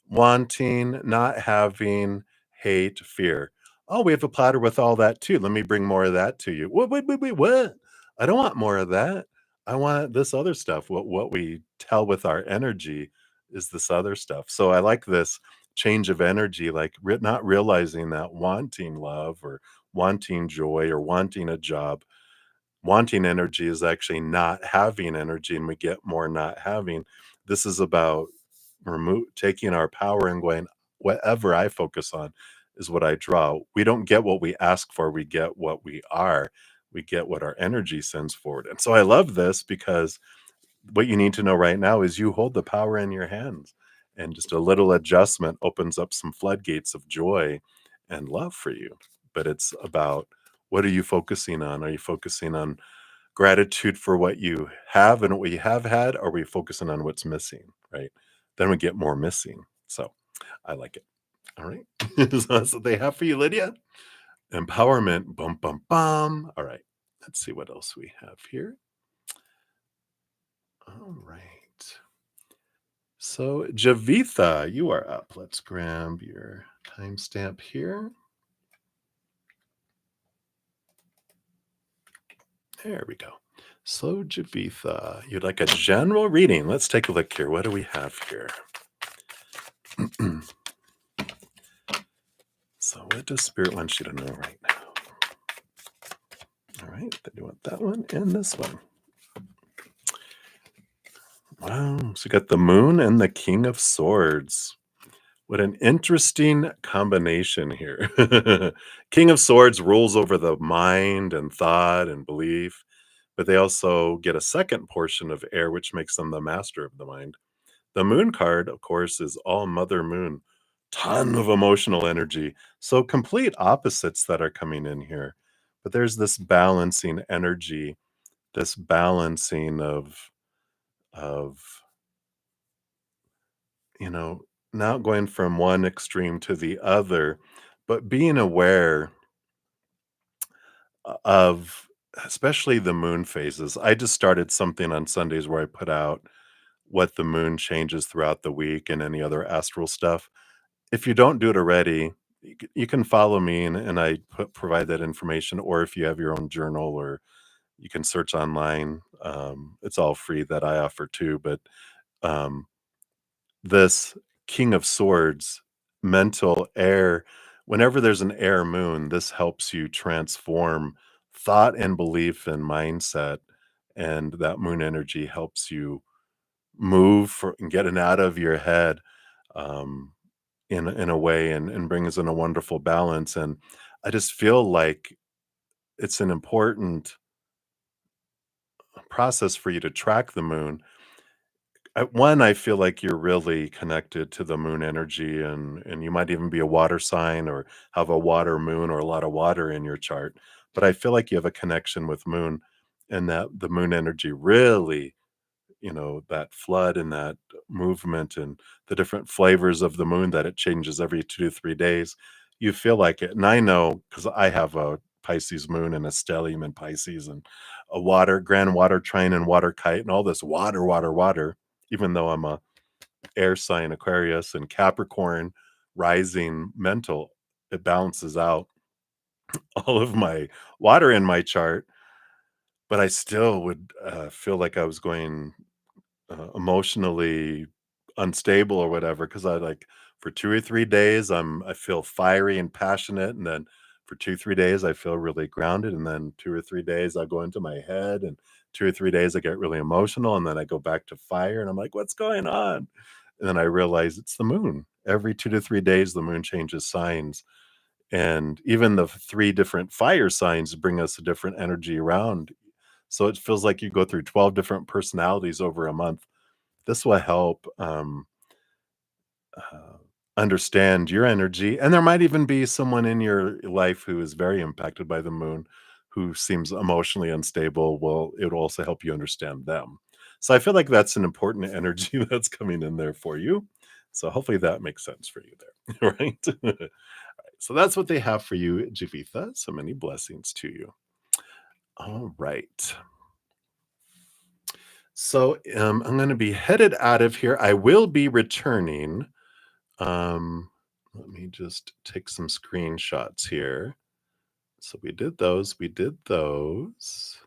wanting, not having, hate, fear. Oh, we have a platter with all that too. Let me bring more of that to you. Wait, what? I don't want more of that. I want this other stuff. What we tell with our energy is this other stuff. So I like this change of energy, like not realizing that wanting love or wanting joy or wanting a job, wanting energy is actually not having energy, and we get more not having. This is about taking our power and going, whatever I focus on is what I draw. We don't get what we ask for, we get what we are. We get what our energy sends forward. And so I love this because what you need to know right now is you hold the power in your hands, and just a little adjustment opens up some floodgates of joy and love for you. But it's about, what are you focusing on? Are you focusing on gratitude for what you have and what you have had? Or are we focusing on what's missing? Right? Then we get more missing. So I like it. All right. So that's what they have for you, Lydia. Empowerment. Bum, bum, bum. All right. Let's see what else we have here. All right. So, Javitha, you are up. Let's grab your timestamp here. There we go. So, Javitha, you'd like a general reading. Let's take a look here. What do we have here? So, what does Spirit want you to know right now? All right, then you want that one and this one. Wow. So, you got the Moon and the King of Swords. What an interesting combination here. King of Swords rules over the mind and thought and belief, but they also get a second portion of air, which makes them the master of the mind. The Moon card, of course, is all Mother Moon, ton of emotional energy. So complete opposites that are coming in here. But there's this balancing energy, this balancing of you know, not going from one extreme to the other, but being aware of especially the moon phases. I just started something on Sundays where I put out what the moon changes throughout the week and any other astral stuff. If you don't do it already, you can follow me, and I provide that information. Or if you have your own journal, or you can search online. It's all free that I offer too. But um, this King of Swords, mental air, whenever there's an air moon, this helps you transform thought and belief and mindset. And that moon energy helps you move and get it out of your head, um, in a way, and brings in a wonderful balance. And I just feel like it's an important process for you to track the moon. One, I feel like you're really connected to the moon energy, and you might even be a water sign or have a water moon or a lot of water in your chart. But I feel like you have a connection with moon, and that the moon energy really, that flood and that movement and the different flavors of the moon, that it changes every 2 to 3 days. You feel like it. And I know, because I have a Pisces moon and a stellium in Pisces, and a grand water trine and water kite and all this water, water, water. Even though I'm a air sign, Aquarius and Capricorn rising mental, it balances out all of my water in my chart. But I still would feel like I was going emotionally unstable or whatever, because I, like, for 2 or 3 days I feel fiery and passionate, and then for 2 3 days I feel really grounded, and then 2 or 3 days I go into my head, and 2 or 3 days I get really emotional, and then I go back to fire, and I'm like, what's going on? And then I realize it's the moon. Every 2 to 3 days the moon changes signs, and even the three different fire signs bring us a different energy around. So it feels like you go through 12 different personalities over a month. This will help uh, understand your energy. And there might even be someone in your life who is very impacted by the moon, who seems emotionally unstable. Well, it will also help you understand them. So I feel like that's an important energy that's coming in there for you. So hopefully that makes sense for you there. Right? All right. So that's what they have for you, Javitha. So many blessings to you. All right. So I'm going to be headed out of here. I will be returning. Let me just take some screenshots here. So we did those. We did those.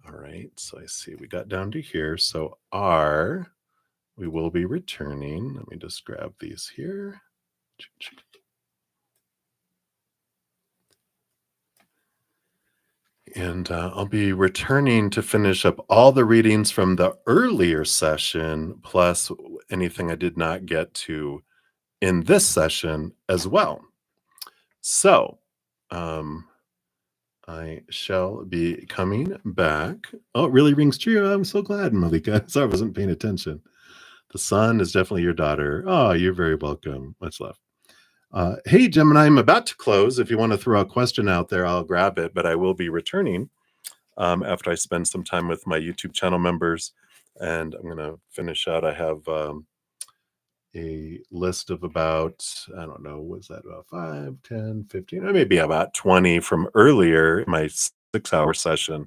All right. So I see we got down to here. So R, we will be returning. Let me just grab these here. And I'll be returning to finish up all the readings from the earlier session, plus anything I did not get to in this session as well. So I shall be coming back. Oh, it really rings true. I'm so glad, Malika. Sorry, I wasn't paying attention. The sun is definitely your daughter. Oh, you're very welcome. Much love. Hey, Gemini, I'm about to close. If you want to throw a question out there, I'll grab it, but I will be returning after I spend some time with my YouTube channel members. And I'm going to finish out. I have a list of about, I don't know, was that about 5, 10, 15, or maybe about 20 from earlier in my 6-hour session,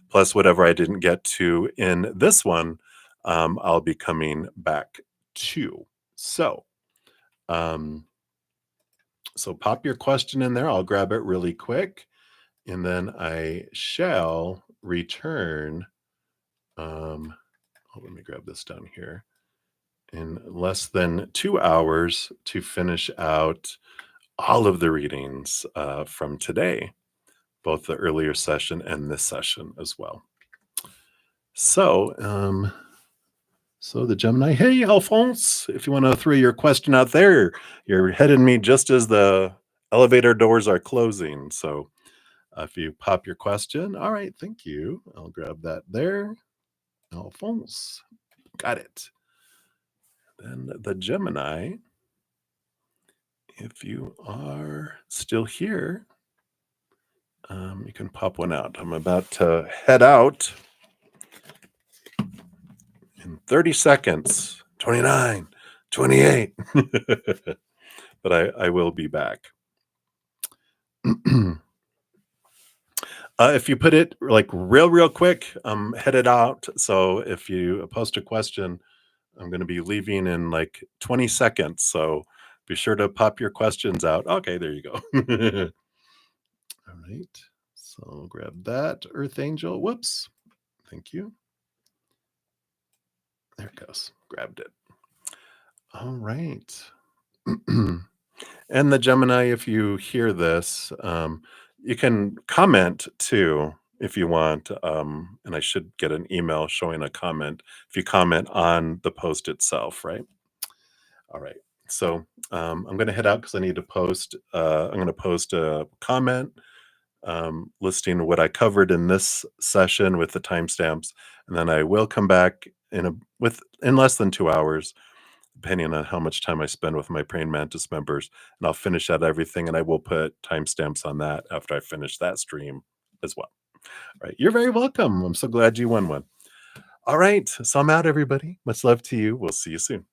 plus whatever I didn't get to in this one, I'll be coming back to. So pop your question in there. I'll grab it really quick, and then I shall return. Let me grab this down here. In less than 2 hours to finish out all of the readings from today, both the earlier session and this session as well. So the Gemini, hey, Alphonse, if you want to throw your question out there, you're heading me just as the elevator doors are closing. So if you pop your question, all right, thank you. I'll grab that there. Alphonse, got it. Then the Gemini, if you are still here, you can pop one out. I'm about to head out in 30 seconds, 29, 28. But I will be back. If you put it like real quick, I'm headed out. So if you post a question, I'm going to be leaving in like 20 seconds. So be sure to pop your questions out. Okay, there you go. All right. So I'll grab that, Earth Angel. Whoops. Thank you. There it goes. Grabbed it. All right. And the Gemini, if you hear this, you can comment too if you want. And I should get an email showing a comment if you comment on the post itself, right? All right. So I'm going to head out because I need to post. I'm going to post a comment listing what I covered in this session with the timestamps, and then I will come back in less than 2 hours, depending on how much time I spend with my Praying Mantis members, and I'll finish out everything, and I will put timestamps on that after I finish that stream as well. All right, you're very welcome. I'm so glad you won one. All right, so I'm out, everybody. Much love to you. We'll see you soon.